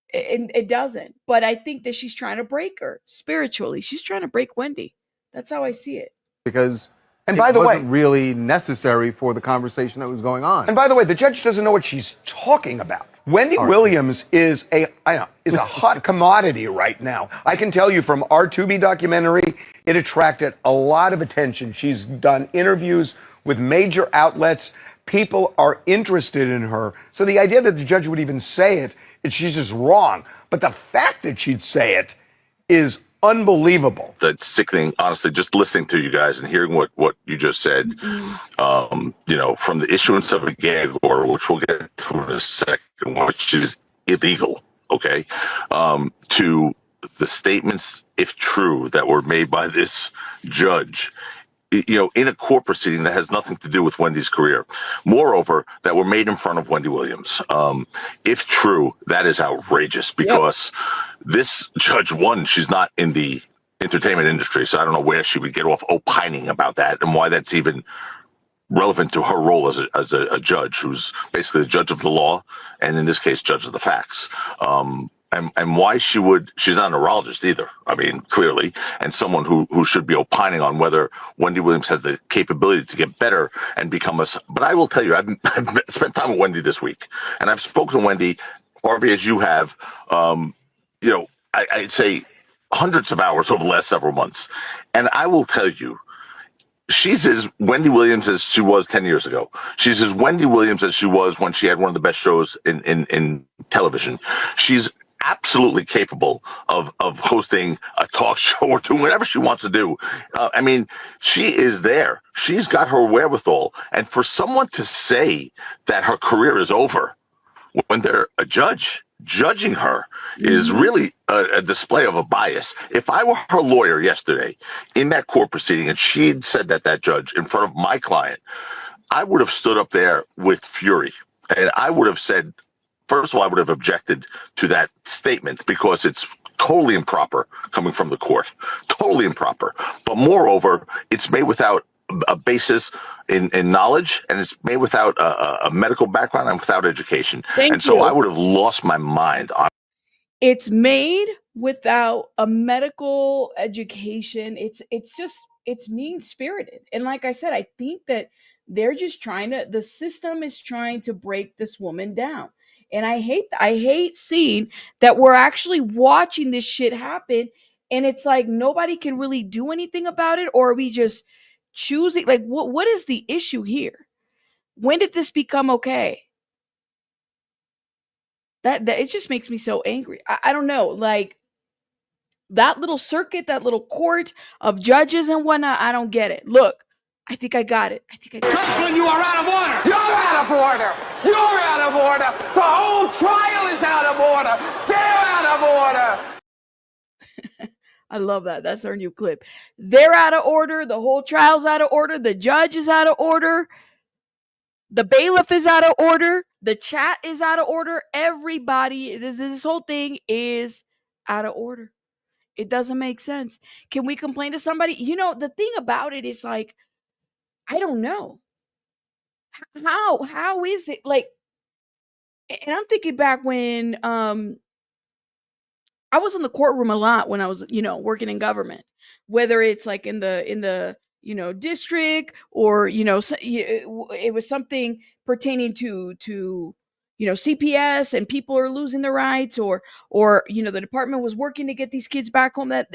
It doesn't. But I think that she's trying to break her spiritually. She's trying to break Wendy. That's how I see it. Because And by the way, wasn't really necessary for the conversation that was going on. And by the way, the judge doesn't know what she's talking about. Wendy Williams is a hot commodity right now. I can tell you from our Tubi documentary, it attracted a lot of attention. She's done interviews with major outlets. People are interested in her. So the idea that the judge would even say it, she's just wrong. But the fact that she'd say it is unbelievable. That's sickening, honestly, just listening to you guys and hearing what you just said. From the issuance of a gag order, which we'll get to in a second, which is illegal, okay, to the statements, if true, that were made by this judge, in a court proceeding that has nothing to do with Wendy's career. Moreover, that were made in front of Wendy Williams. If true, that is outrageous because this judge, one, she's not in the entertainment industry, so I don't know where she would get off opining about that and why that's even relevant to her role as a judge, who's basically the judge of the law, and in this case, judge of the facts. And why she's not a neurologist either. I mean, clearly, and someone who should be opining on whether Wendy Williams has the capability to get better and become but I will tell you, I've spent time with Wendy this week, and I've spoken to Wendy, Harvey, as you have, I'd say hundreds of hours over the last several months. And I will tell you, she's as Wendy Williams as she was 10 years ago. She's as Wendy Williams as she was when she had one of the best shows in television. She's absolutely capable of hosting a talk show or doing whatever she wants to do. She is there. She's got her wherewithal. And for someone to say that her career is over when they're a judge judging her is really a display of a bias. If I were her lawyer yesterday in that court proceeding and she'd said that judge in front of my client, I would have stood up there with fury. And I would have said, first of all, I would have objected to that statement because it's totally improper coming from the court. Totally improper. But moreover, it's made without a basis in knowledge, and it's made without a medical background and without education. So I would have lost my mind on. It's made without a medical education. It's mean spirited. And like I said, I think that they're just the system is trying to break this woman down. And I hate seeing that we're actually watching this shit happen. And it's like nobody can really do anything about it, or are we just choosing? Like, what is the issue here? When did this become okay? That it just makes me so angry. I don't know. Like, that little circuit, that little court of judges and whatnot, I don't get it. Look, I think I got it. When you are out of order! You're out of order! You're out of order! The whole trial is out of order! They're out of order! I love that. That's our new clip. They're out of order. The whole trial's out of order. The judge is out of order. The bailiff is out of order. The chat is out of order. Everybody, this whole thing is out of order. It doesn't make sense. Can we complain to somebody? The thing about it is, like, I don't know. How is it? Like, and I'm thinking back when I was in the courtroom a lot when I was, working in government, whether it's like in the district or, it was something pertaining to CPS and people are losing their rights or, the department was working to get these kids back home. That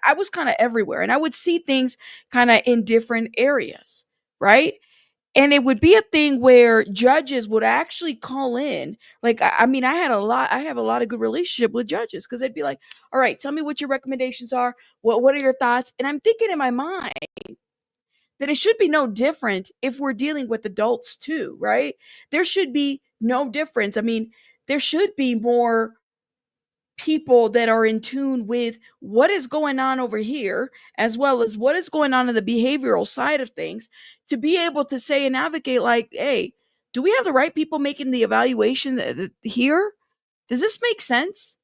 I was kind of everywhere and I would see things kind of in different areas. Right. And it would be a thing where judges would actually call in. Like, I mean, I have a lot of good relationship with judges because they'd be like, all right, tell me what your recommendations are. What are your thoughts? And I'm thinking in my mind that it should be no different if we're dealing with adults too, right? There should be no difference. I mean, there should be more people that are in tune with what is going on over here as well as what is going on in the behavioral side of things to be able to say and advocate like, hey, do we have the right people making the evaluation here? Does this make sense?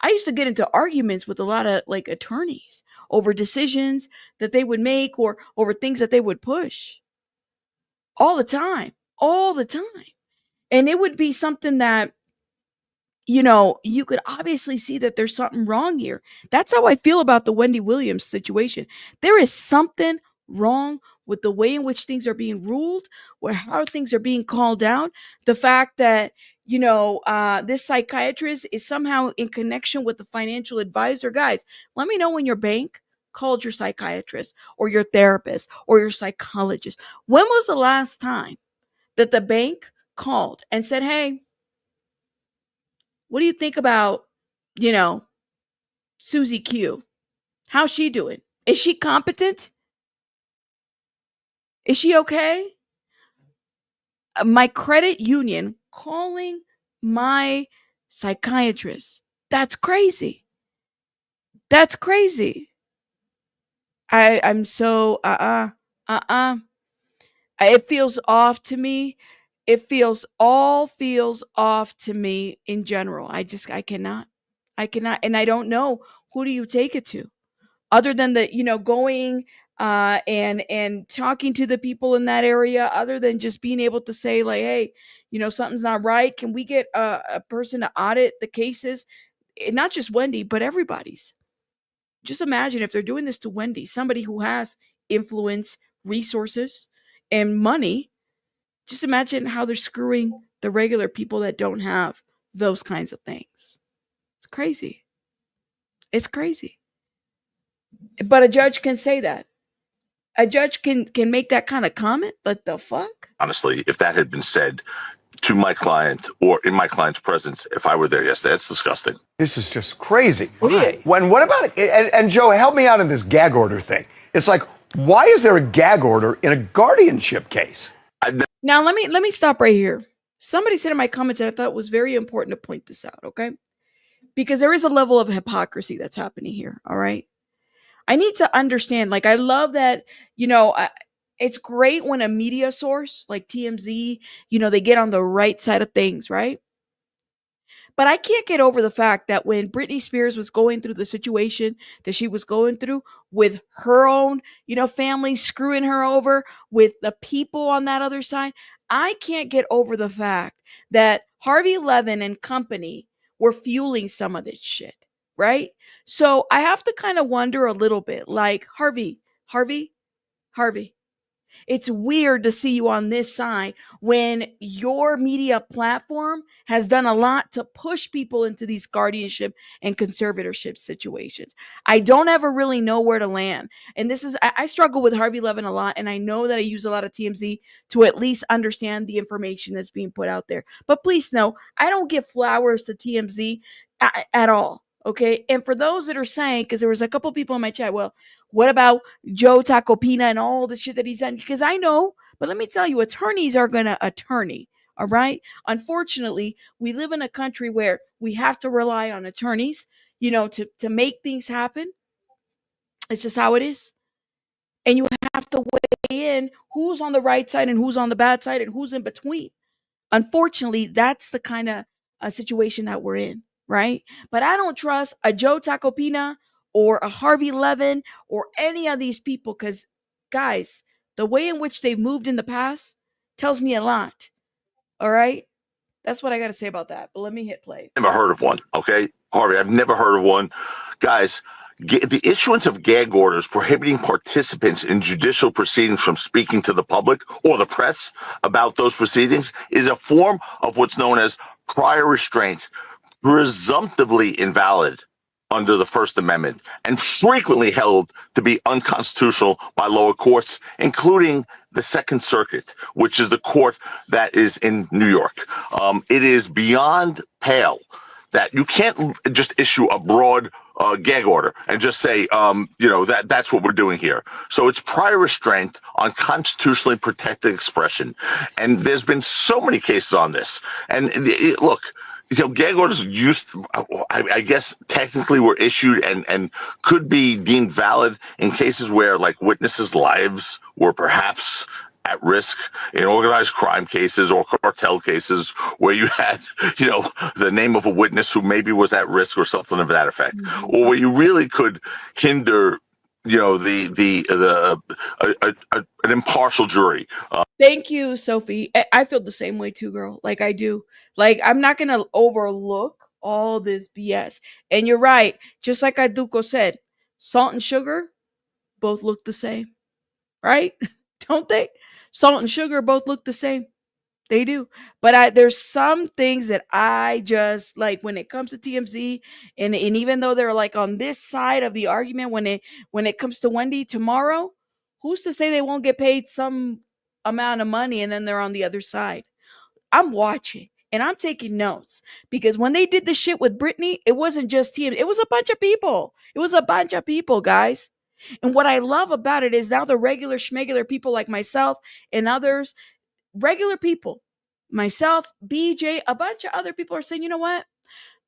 I used to get into arguments with a lot of like attorneys over decisions that they would make or over things that they would push all the time, all the time. And it would be something that, you know, you could obviously see that there's something wrong here. That's how I feel about the Wendy Williams situation. There is something wrong with the way in which things are being ruled, or how things are being called out. The fact that, you know, this psychiatrist is somehow in connection with the financial advisor. Guys, let me know when your bank called your psychiatrist or your therapist or your psychologist. When was the last time that the bank called and said, hey, what do you think about, you know, Susie Q? How's she doing? Is she competent? Is she okay? My credit union calling my psychiatrist. That's crazy. That's crazy. I'm so it feels off to me. It feels off to me in general. I cannot. And I don't know, who do you take it to? Other than the, you know, going and talking to the people in that area, other than just being able to say like, hey, you know, something's not right. Can we get a person to audit the cases? Not just Wendy, but everybody's. Just imagine if they're doing this to Wendy, somebody who has influence, resources, and money. Just imagine how they're screwing the regular people that don't have those kinds of things. It's crazy. It's crazy. But a judge can say that. A judge can make that kind of comment. What the fuck? Honestly, if that had been said to my client or in my client's presence, if I were there yesterday, that's disgusting. This is just crazy. Why? What about it? And Joe, help me out in this gag order thing. It's like, why is there a gag order in a guardianship case? Now let me stop right here. Somebody said in my comments that I thought was very important to point this out, okay? Because there is a level of hypocrisy that's happening here, all right? I need to understand, like, I love that, you know, it's great when a media source like TMZ, you know, they get on the right side of things, right? But I can't get over the fact that when Britney Spears was going through the situation that she was going through with her own, you know, family screwing her over with the people on that other side, I can't get over the fact that Harvey Levin and company were fueling some of this shit, right? So I have to kind of wonder a little bit, like, Harvey, it's weird to see you on this side when your media platform has done a lot to push people into these guardianship and conservatorship situations. I don't ever really know where to land. And this is, I struggle with Harvey Levin a lot. And I know that I use a lot of TMZ to at least understand the information that's being put out there. But please know, I don't give flowers to TMZ at all. Okay. And for those that are saying, because there was a couple people in my chat, well, what about Joe Tacopina and all the shit that he's done? Because I know, but let me tell you, attorneys are going to attorney. All right. Unfortunately, we live in a country where we have to rely on attorneys, you know, to make things happen. It's just how it is. And you have to weigh in who's on the right side and who's on the bad side and who's in between. Unfortunately, that's the kind of situation that we're in. Right. But I don't trust a Joe Tacopina or a Harvey Levin or any of these people because, guys, the way in which they've moved in the past tells me a lot. All right? That's what I got to say about that. But let me hit play. Never heard of one, okay? Harvey, I've never heard of one. Guys, the issuance of gag orders prohibiting participants in judicial proceedings from speaking to the public or the press about those proceedings is a form of what's known as prior restraint, presumptively invalid under the First Amendment and frequently held to be unconstitutional by lower courts, including the Second Circuit, which is the court that is in New York. It is beyond pale that you can't just issue a broad gag order and just say, that's what we're doing here. So it's prior restraint on constitutionally protected expression. And there's been so many cases on this. And look, gag orders I guess, technically were issued and could be deemed valid in cases where, like, witnesses' lives were perhaps at risk in organized crime cases or cartel cases where you had, the name of a witness who maybe was at risk or something of that effect, or where you really could hinder, an impartial jury. Thank you, Sophie. I feel the same way too, girl. Like, I do. Like, I'm not gonna overlook all this BS. And you're right. Just like Aduko said, salt and sugar both look the same, right? Don't they? Salt and sugar both look the same. They do. But there's some things that I just like when it comes to TMZ, and even though they're like on this side of the argument, when it comes to Wendy tomorrow, who's to say they won't get paid some amount of money and then they're on the other side? I'm watching and I'm taking notes, because when they did the shit with Britney, it wasn't just TMZ. It was a bunch of people. It was a bunch of people, guys. And what I love about it is now the regular schmegular people like myself and others, regular people, myself, BJ, a bunch of other people are saying, you know what?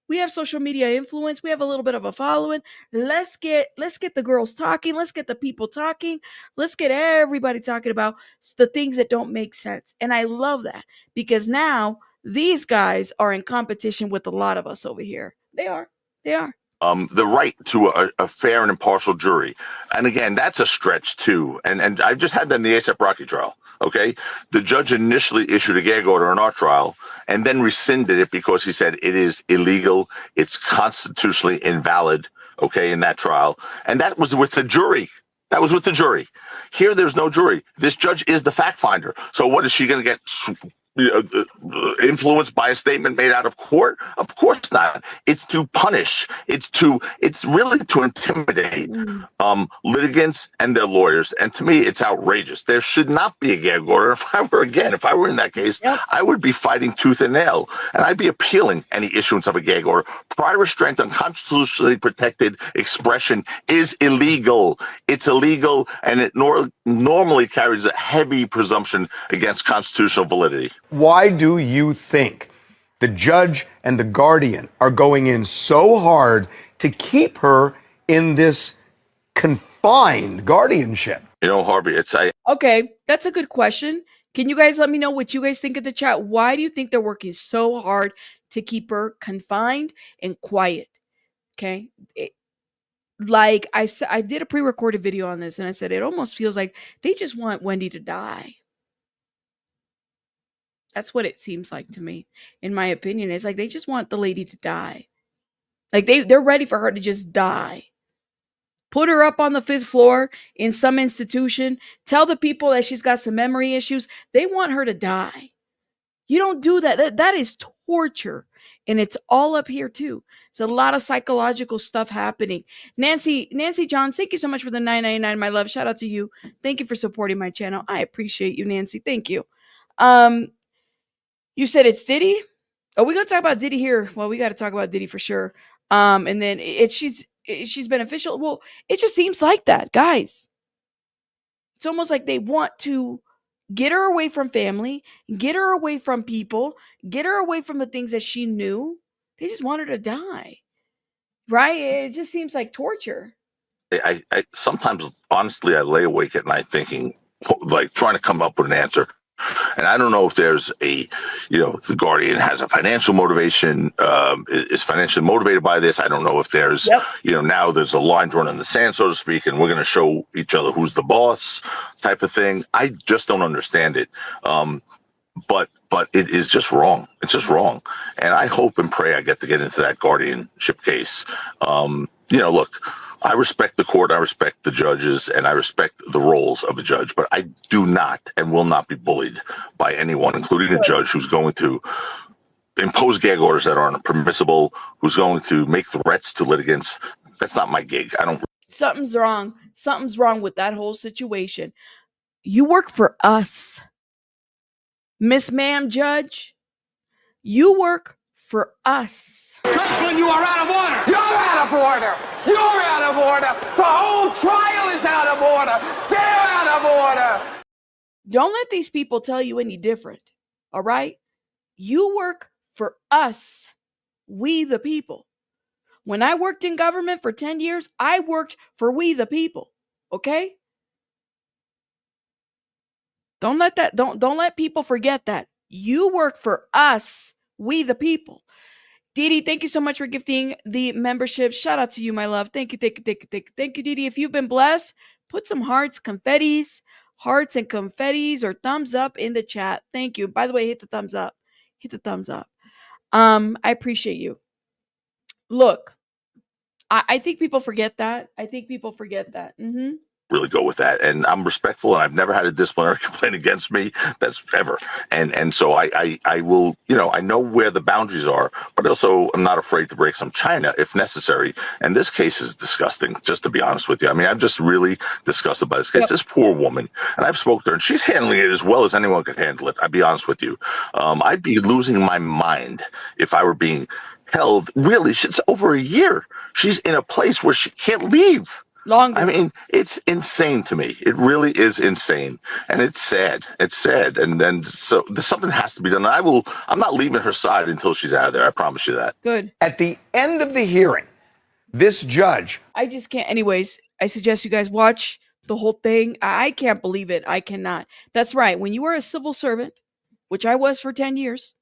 We have social media influence. We have a little bit of a following. Let's get the girls talking. Let's get the people talking. Let's get everybody talking about the things that don't make sense. And I love that, because now these guys are in competition with a lot of us over here. They are. The right to a fair and impartial jury. And again, that's a stretch too. And I've just had that in the A$AP Rocky trial. Okay. The judge initially issued a gag order in our trial and then rescinded it because he said it is illegal. It's constitutionally invalid. Okay. In that trial. And that was with the jury. Here, there's no jury. This judge is the fact finder. So what is she going to get? Influenced by a statement made out of court? Of course not. It's to punish. It's really to intimidate litigants and their lawyers. And to me, it's outrageous. There should not be a gag order. If I were in that case, I would be fighting tooth and nail, and I'd be appealing any issuance of a gag order. Prior restraint on constitutionally protected expression is illegal. It's illegal, and it normally carries a heavy presumption against constitutional validity. Why do you think the judge and the guardian are going in so hard to keep her in this confined guardianship? Harvey, Okay, that's a good question. Can you guys let me know what you guys think in the chat? Why do you think they're working so hard to keep her confined and quiet? Okay. Like I said, I did a pre-recorded video on this, and I said it almost feels like they just want Wendy to die. That's what it seems like to me, in my opinion. It's like they just want the lady to die. Like they're ready for her to just die. Put her up on the 5th floor in some institution. Tell the people that she's got some memory issues. They want her to die. You don't do that. That is torture. And it's all up here too. It's a lot of psychological stuff happening. Nancy Johns, thank you so much for the $9.99, my love. Shout out to you. Thank you for supporting my channel. I appreciate you, Nancy. Thank you. You said it's Diddy? Oh, we're gonna talk about Diddy here. Well, we got to talk about Diddy for sure. And then she's beneficial. Well, it just seems like that, guys. It's almost like they want to get her away from family, get her away from people, get her away from the things that she knew. They just want her to die, right? It just seems like torture. I sometimes, honestly, I lay awake at night thinking, like, trying to come up with an answer. And I don't know if there's the guardian has a financial motivation, is financially motivated by this. I don't know if there's, now there's a line drawn in the sand, so to speak, and we're going to show each other who's the boss type of thing. I just don't understand it. But it is just wrong. It's just wrong. And I hope and pray I get into that guardianship case. Look, I respect the court, I respect the judges, and I respect the roles of a judge, but I do not and will not be bullied by anyone, including a judge who's going to impose gag orders that aren't permissible, who's going to make threats to litigants. That's not my gig. Something's wrong. Something's wrong with that whole situation. You work for us. Miss Ma'am Judge, you work for us. Kirkland, you are out of order. You're out of order. You're out of order. The whole trial is out of order. They're out of order. Don't let these people tell you any different. All right? You work for us, we the people. When I worked in government for 10 years, I worked for we the people. Okay? Don't let people forget that. You work for us, we the people. Didi, thank you so much for gifting the membership. Shout out to you, my love. Thank you, Didi. If you've been blessed, put some hearts and confettis or thumbs up in the chat. Thank you. By the way, hit the thumbs up. I appreciate you. Look, I think people forget that. Really go with that, and I'm respectful, and I've never had a disciplinary complaint against me. That's ever, and so I will, I know where the boundaries are, but also I'm not afraid to break some china if necessary. And this case is disgusting, just to be honest with you. I mean, I'm just really disgusted by this case. This poor woman, and I've spoken to her, and she's handling it as well as anyone could handle it. I'll be honest with you. I'd be losing my mind if I were being held. Really, it's over a year. She's in a place where she can't leave. Longer. I mean, it's insane to me. It really is insane, and it's sad. And then so something has to be done. I'm not leaving her side until she's out of there. I promise you that. Good. At the end of the hearing, this judge. I just can't. Anyways, I suggest you guys watch the whole thing. I can't believe it. I cannot. That's right. When you are a civil servant, which I was for 10 years,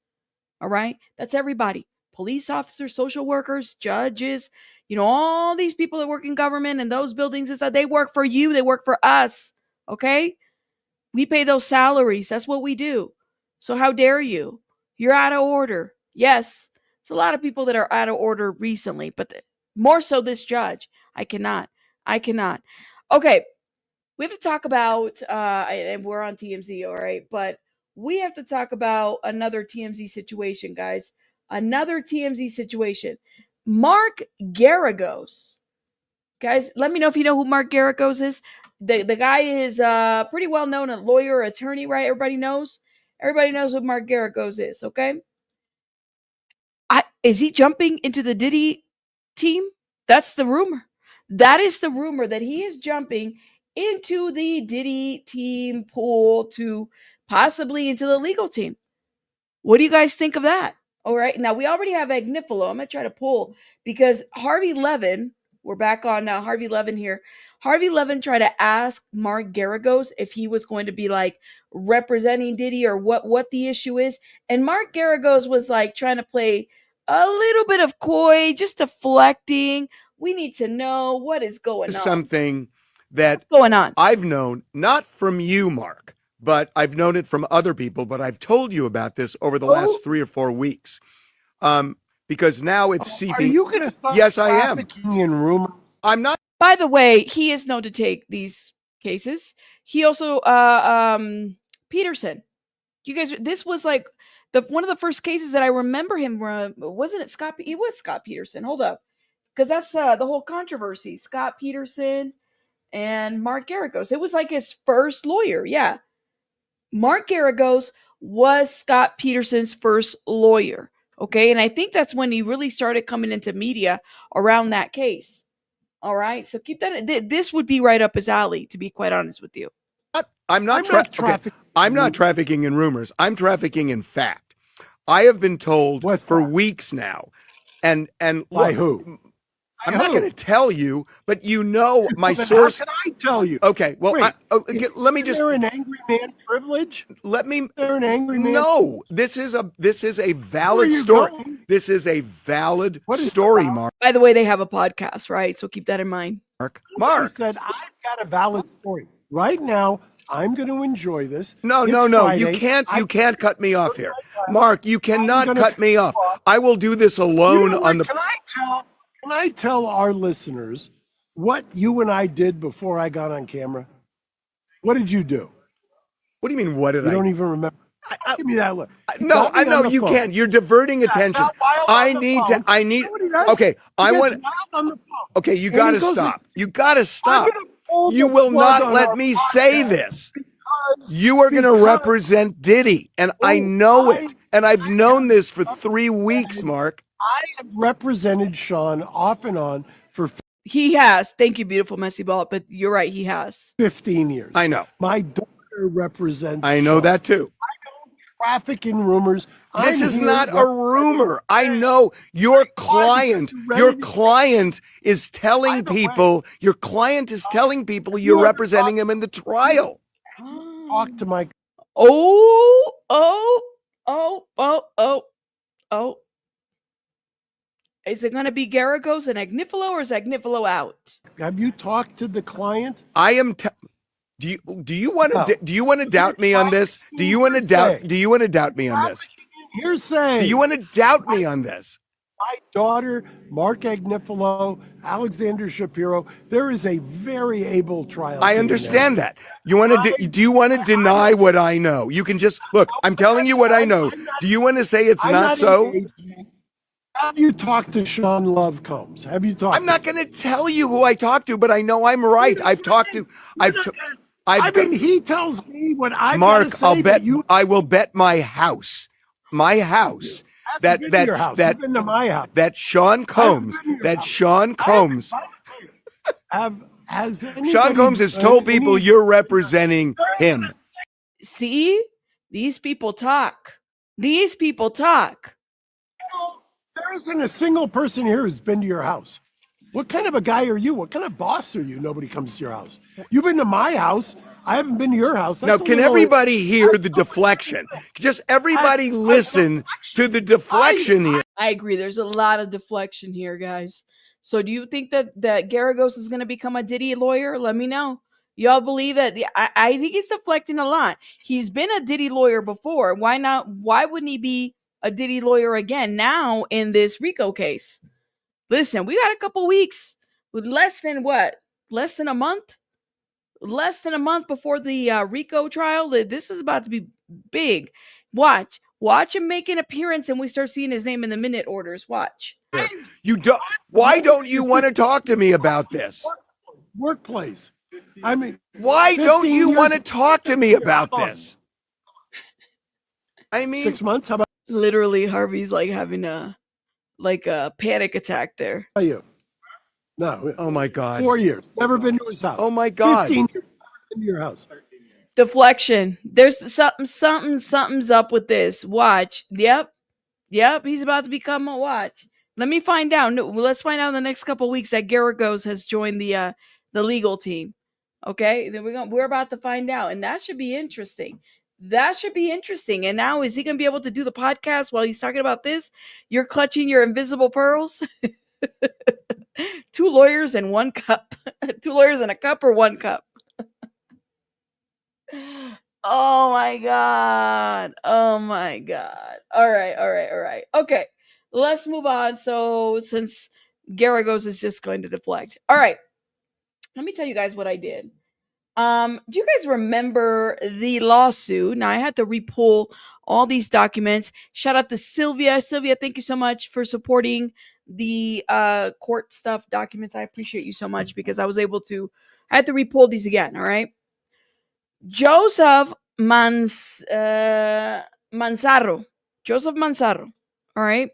all right, that's everybody. Police officers, social workers, judges, all these people that work in government and those buildings, is that they work for you. They work for us. Okay? We pay those salaries. That's what we do. So how dare you? You're out of order. Yes, it's a lot of people that are out of order recently, but more so this judge. I cannot. Okay, we have to talk about, and we're on TMZ, all right, but we have to talk about another TMZ situation, guys. Another TMZ situation. Mark Geragos. Guys, let me know if you know who Mark Geragos is. The guy is pretty well known, a lawyer, attorney, right? Everybody knows what Mark Geragos is, okay? Is he jumping into the Diddy team? That's the rumor. That is the rumor, that he is jumping into the Diddy team pool to possibly into the legal team. What do you guys think of that? All right. Now, we already have Agnifilo. I'm going to try to pull because Harvey Levin, we're back on Harvey Levin here. Harvey Levin tried to ask Mark Geragos if he was going to be like representing Diddy or what the issue is. And Mark Geragos was like trying to play a little bit of coy, just deflecting. We need to know what is going on. Something that What's going on? I've known, not from you, Mark, but I've known it from other people, but I've told you about this over the last 3 or 4 weeks. Because now it's seeping. Are you going to start trafficking in rumors? I'm not. By the way, he is known to take these cases. He also, Peterson. You guys, this was like one of the first cases that I remember him. Wasn't it Scott? It was Scott Peterson. Hold up. Because that's the whole controversy. Scott Peterson and Mark Geragos. It was like his first lawyer. Yeah. Mark Geragos was Scott Peterson's first lawyer. Okay. And I think that's when he really started coming into media around that case. All right. So keep that. This would be right up his alley, to be quite honest with you. I'm not trafficking in rumors. I'm trafficking in fact. I have been told for weeks now. And by who? I'm not going to tell you, but my source. How can I tell you? Okay, well, let me just. Is there an angry man privilege? Is there an angry man? No, this is a valid story. This is a valid story, Mark. By the way, they have a podcast, right? So keep that in mind. Mark said, I've got a valid story. Right now, I'm going to enjoy this. No. Friday. You can't cut me off here. Mark, you cannot cut me off. I will do this alone on the. Can I tell our listeners what you and I did before I got on camera? What did you do? What do you mean, what did I? You don't even remember. Give me that look. No, I know you can't. You're diverting attention. I need. Okay, I want. Okay, you got to stop. You got to stop. You will not let me say this. You are going to represent Diddy, and I know it. And I've known this for 3 weeks, Mark. I have represented Sean off and on for He has. Thank you, beautiful messy ball. But you're right, he has. 15 years. I know. My daughter represents I know Sean. that too. I don't traffic in rumors. This is not a rumor. I know your client is telling people, you're representing him in the trial. Talk to my Oh. Is it going to be Geragos and Agnifilo, or is Agnifilo out? Have you talked to the client? I am do you want to doubt me on this? Do you want to doubt me on this? Hearsay. Do you want to doubt me on this? My daughter, Mark Agnifilo, Alexander Shapiro, there is a very able trial. I understand that. You want to do you want to deny what I know? You can just look, I'm telling you what I know. Do you want to say it's not so? Have you talked to Sean Love Combs? Have you talked? I'm not going to tell you who I talked to, but I know I'm right. He tells me what I Mark, say. I'll bet I will bet my house that You've been to my house. that Sean Combs Sean Combs has told people you're representing him. See? These people talk. These people talk. There isn't a single person here who's been to your house. What kind of a guy are you? What kind of boss are you? Nobody comes to your house. You've been to my house. I haven't been to your house. Now, can everybody hear the deflection? Just everybody listen to the deflection here. I agree. There's a lot of deflection here, guys. So do you think that Geragos is going to become a Diddy lawyer? Let me know. Y'all believe that? I think he's deflecting a lot. He's been a Diddy lawyer before. Why not? Why wouldn't he be a Diddy lawyer again now in this RICO case? Listen, we got a couple weeks with less than a month? Less than a month before the RICO trial. This is about to be big. Watch him make an appearance and we start seeing his name in the minute orders. Watch. Why don't you want to talk to me about this? Workplace. I mean, why don't you want to talk to me about this? I mean, 6 months. How about literally Harvey's like having a panic attack there. How about you? No. Oh my God. 4 years. Never been to his house. Oh my God. 15 years. Been to your house. Deflection. There's something's up with this. Watch. Yep. He's about to become a watch. Let me find out. No, let's find out in the next couple of weeks that Geragos has joined the legal team. Okay, then we're about to find out, and that should be interesting. And now, is he gonna be able to do the podcast while he's talking about this? You're clutching your invisible pearls. 2 lawyers and 1 cup. 2 lawyers and a cup, or 1 cup. Oh my God. All right. Okay, let's move on. So since Geragos is just going to deflect. All right. Let me tell you guys what I did. Do you guys remember the lawsuit? Now I had to repull all these documents. Shout out to Sylvia. Sylvia, thank you so much for supporting the court stuff documents. I appreciate you so much because I had to repull these again. All right. Joseph Manzaro. All right.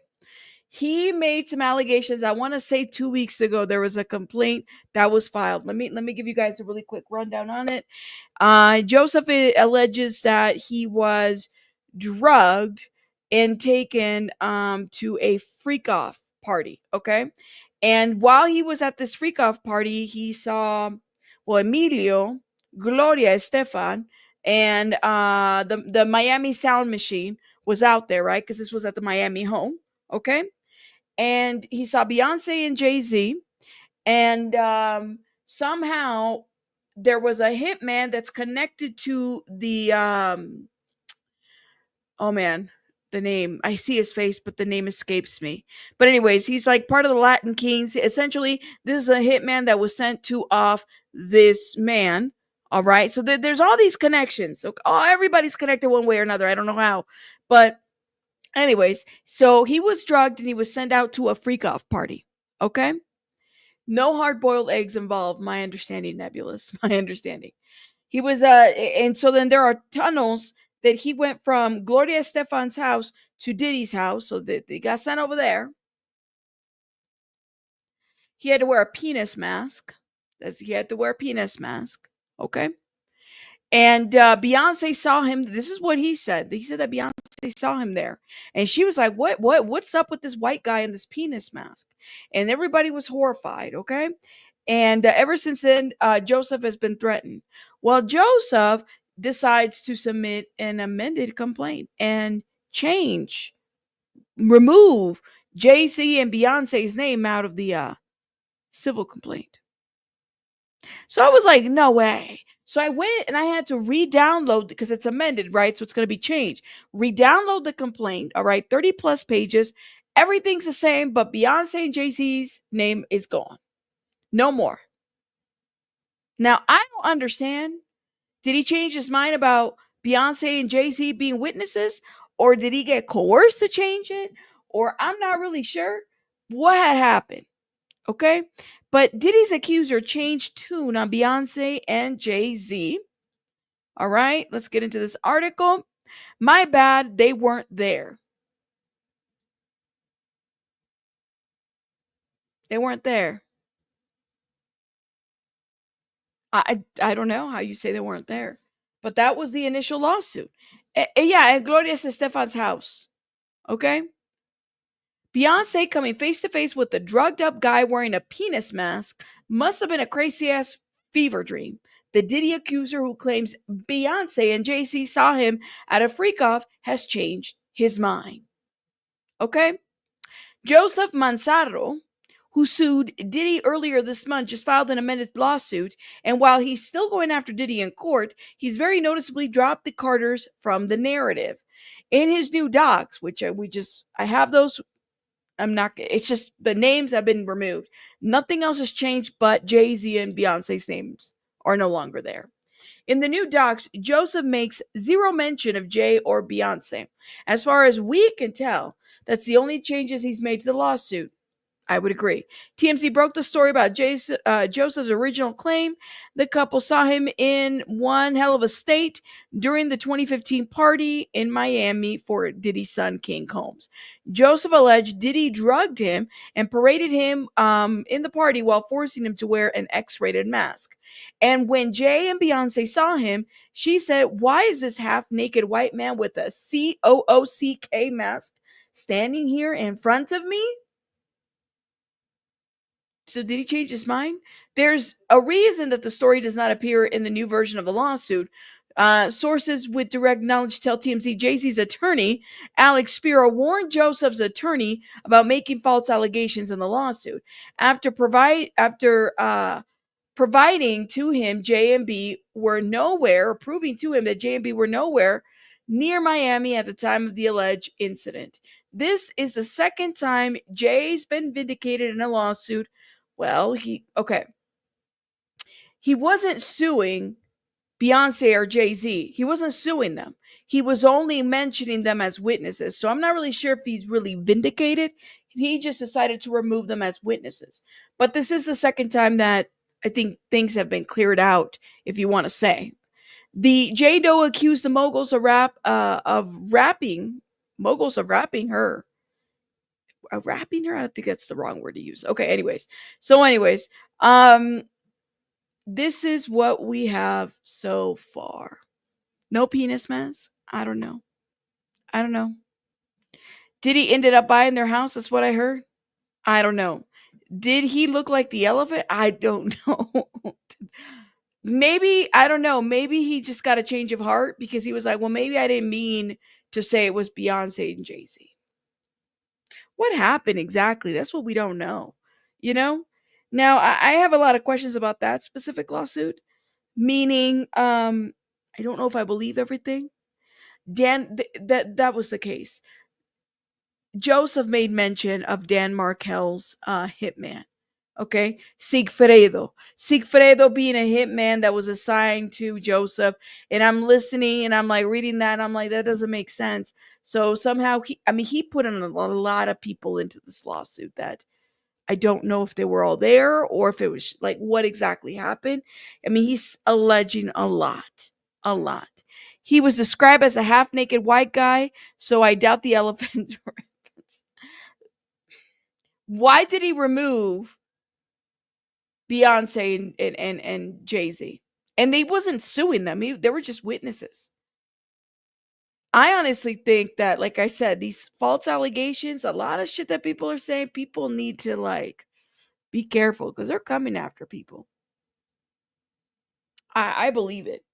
He made some allegations. I want to say 2 weeks ago, there was a complaint that was filed. Let me give you guys a really quick rundown on it. Joseph alleges that he was drugged and taken to a freak-off party, okay? And while he was at this freak-off party, he saw, Emilio, Gloria Estefan, and the Miami Sound Machine was out there, right? Because this was at the Miami home, okay? And he saw Beyoncé and Jay-Z, and somehow there was a hitman that's connected to the oh man, the name, I see his face, but the name escapes me. But anyways, he's like part of the Latin Kings. Essentially, this is a hitman that was sent to off this man. All right, so there's all these connections. So everybody's connected one way or another. I don't know how, but anyways, so he was drugged and he was sent out to a freak-off party. Okay, no hard-boiled eggs involved. My understanding, Nebulous. My understanding. He was and so then there are tunnels that he went from Gloria Estefan's house to Diddy's house, so that they got sent over there. He had to wear a penis mask. He had to wear a penis mask. Okay. And Beyonce saw him. This is what he said. He said that Beyonce saw him there, and she was like, what's up with this white guy in this penis mask?" And everybody was horrified. Okay, and ever since then, Joseph has been threatened. Well, Joseph decides to submit an amended complaint and remove Jay-Z and Beyonce's name out of the civil complaint. So I was like, no way. So I went and I had to re-download because it's amended, right? So it's going to be changed. Re-download the complaint, all right? 30 plus pages. Everything's the same, but Beyonce and Jay-Z's name is gone. No more. Now, I don't understand. Did he change his mind about Beyonce and Jay-Z being witnesses? Or did he get coerced to change it? Or I'm not really sure what had happened. Okay? But Diddy's accuser changed tune on Beyonce and Jay-Z. All right, let's get into this article. My bad, they weren't there. They weren't there. I don't know how you say they weren't there. But that was the initial lawsuit. Yeah, at Gloria Estefan's house. Okay? Beyonce coming face to face with the drugged up guy wearing a penis mask must have been a crazy ass fever dream. The Diddy accuser who claims Beyonce and Jay-Z saw him at a freak off has changed his mind. Okay? Joseph Manzaro, who sued Diddy earlier this month, just filed an amended lawsuit. And while he's still going after Diddy in court, he's very noticeably dropped the Carters from the narrative. In his new docs, which I have those. It's just the names have been removed. Nothing else has changed, but Jay-Z and Beyonce's names are no longer there. In the new docs, Joseph makes zero mention of Jay or Beyonce. As far as we can tell, that's the only changes he's made to the lawsuit. I would agree. TMZ broke the story about Joseph's original claim. The couple saw him in one hell of a state during the 2015 party in Miami for Diddy's son, King Combs. Joseph alleged Diddy drugged him and paraded him in the party while forcing him to wear an X-rated mask. And when Jay and Beyonce saw him, she said, "Why is this half-naked white man with a COOCK mask standing here in front of me?" So did he change his mind? There's a reason that the story does not appear in the new version of the lawsuit. Sources with direct knowledge tell TMZ Jay-Z's attorney, Alex Spiro, warned Joseph's attorney about making false allegations in the lawsuit. After proving to him J&B were nowhere near Miami at the time of the alleged incident. This is the second time Jay's been vindicated in a lawsuit. Well, he wasn't suing Beyonce or Jay-Z. He wasn't suing them. He was only mentioning them as witnesses. So I'm not really sure if he's really vindicated. He just decided to remove them as witnesses. But this is the second time that I think things have been cleared out, if you want to say. The J Doe accused the moguls of rapping her. Rapping her? I don't think that's the wrong word to use. Okay, anyways. This is what we have so far. No penis mask? I don't know. Diddy ended up buying their house? That's what I heard. I don't know. Did he look like the elephant? I don't know. Maybe, I don't know. Maybe he just got a change of heart because he was like, well, maybe I didn't mean to say it was Beyonce and Jay-Z. What happened exactly? That's what we don't know. Now I have a lot of questions about that specific lawsuit, meaning I don't know if I believe everything. That was the case. Joseph made mention of Dan Markel's hitman. Okay, Sigfredo being a hitman that was assigned to Joseph, and I'm listening and I'm like reading that and I'm like, that doesn't make sense. So somehow he put in a lot of people into this lawsuit that I don't know if they were all there or if it was like what exactly happened. I mean, he's alleging a lot. A lot. He was described as a half naked white guy, so I doubt the elephant. Why did he remove Beyonce and Jay-Z? And they wasn't suing them. They were just witnesses. I honestly think that, like I said, these false allegations, a lot of shit that people are saying, people need to like be careful because they're coming after people. I believe it.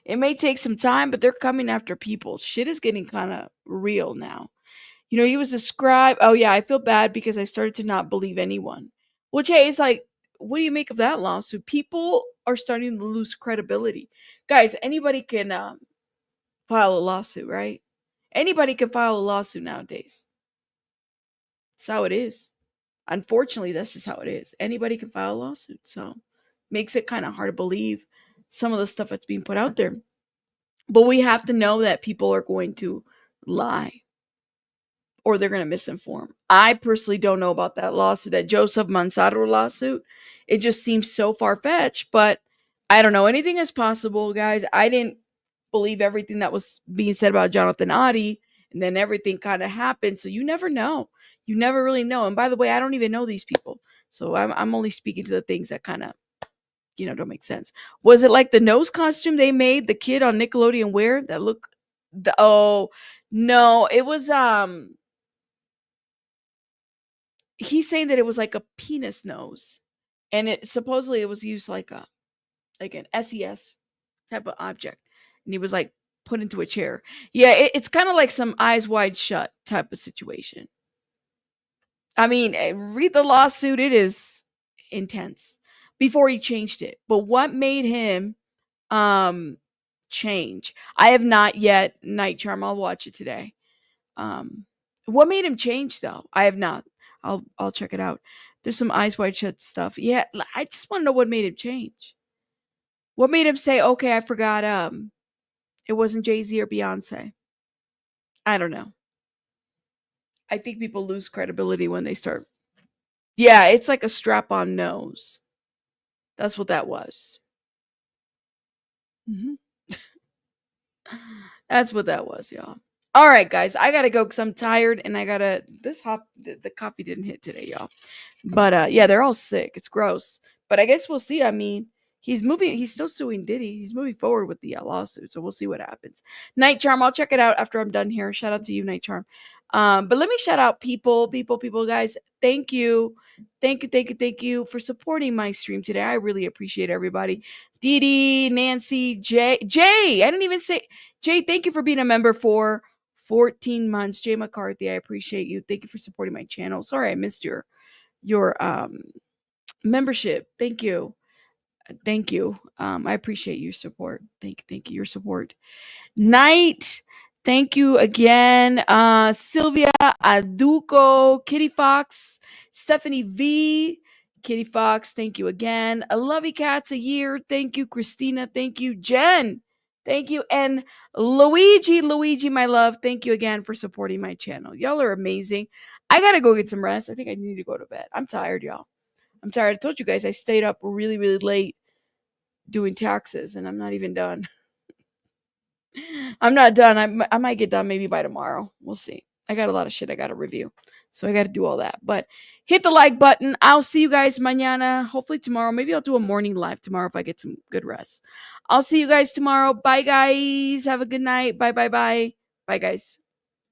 It may take some time, but they're coming after people. Shit is getting kind of real now. You know, he was described. Oh yeah, I feel bad because I started to not believe anyone. Which, hey, it's like, what do you make of that lawsuit? People are starting to lose credibility. Guys, anybody can file a lawsuit, right? Anybody can file a lawsuit nowadays. That's how it is. Unfortunately, that's just how it is. Anybody can file a lawsuit. So makes it kind of hard to believe some of the stuff that's being put out there. But we have to know that people are going to lie or they're going to misinform. I personally don't know about that lawsuit, that Joseph Manzaro lawsuit. It just seems so far-fetched, but I don't know. Anything is possible, guys. I didn't believe everything that was being said about Jonathan Oddie, and then everything kind of happened. So you never know. You never really know. And by the way, I don't even know these people. So I'm only speaking to the things that kind of, you know, don't make sense. Was it like the nose costume they made the kid on Nickelodeon wear that look oh no, it was he's saying that it was like a penis nose, and it supposedly it was used like an SES type of object, and he was like put into a chair. Yeah, it's kind of like some Eyes Wide Shut type of situation. I mean, read the lawsuit; it is intense. Before he changed it, but what made him change? I have not yet. Night Charm. I'll watch it today. What made him change though? I have not. I'll check it out. There's some Eyes Wide Shut stuff. Yeah, I just want to know what made him change. What made him say, "Okay, I forgot it wasn't Jay-Z or Beyonce." I don't know. I think people lose credibility when they start. Yeah, it's like a strap-on nose. That's what that was. Mhm. That's what that was, y'all. All right, guys, I gotta go because I'm tired and I gotta. The coffee didn't hit today, y'all. But yeah, they're all sick. It's gross. But I guess we'll see. I mean, he's moving. He's still suing Diddy. He's moving forward with the lawsuit, so we'll see what happens. Night Charm, I'll check it out after I'm done here. Shout out to you, Night Charm. But let me shout out people, guys. Thank you, thank you for supporting my stream today. I really appreciate everybody. Didi, Nancy, Jay. I didn't even say Jay. Thank you for being a member for 14 months. Jay McCarthy, I appreciate you. Thank you for supporting my channel. Sorry I missed your membership. Thank you. I appreciate your support. Thank you, your support. Night, thank you again. Sylvia Aduco, Kitty Fox, Stephanie V, Kitty Fox, thank you again. I love you cats a year. Thank you, Christina. Thank you, Jen. Thank you. And Luigi, my love, thank you again for supporting my channel. Y'all are amazing. I gotta go get some rest. I think I need to go to bed. I'm tired, y'all. I'm tired. I told you guys I stayed up really, really late doing taxes, and I'm not even done. I'm not done. I might get done maybe by tomorrow. We'll see. I got a lot of shit I got to review, so I got to do all that. But hit the like button. I'll see you guys mañana. Hopefully tomorrow. Maybe I'll do a morning live tomorrow if I get some good rest. I'll see you guys tomorrow. Bye, guys. Have a good night. Bye, bye, bye. Bye, guys.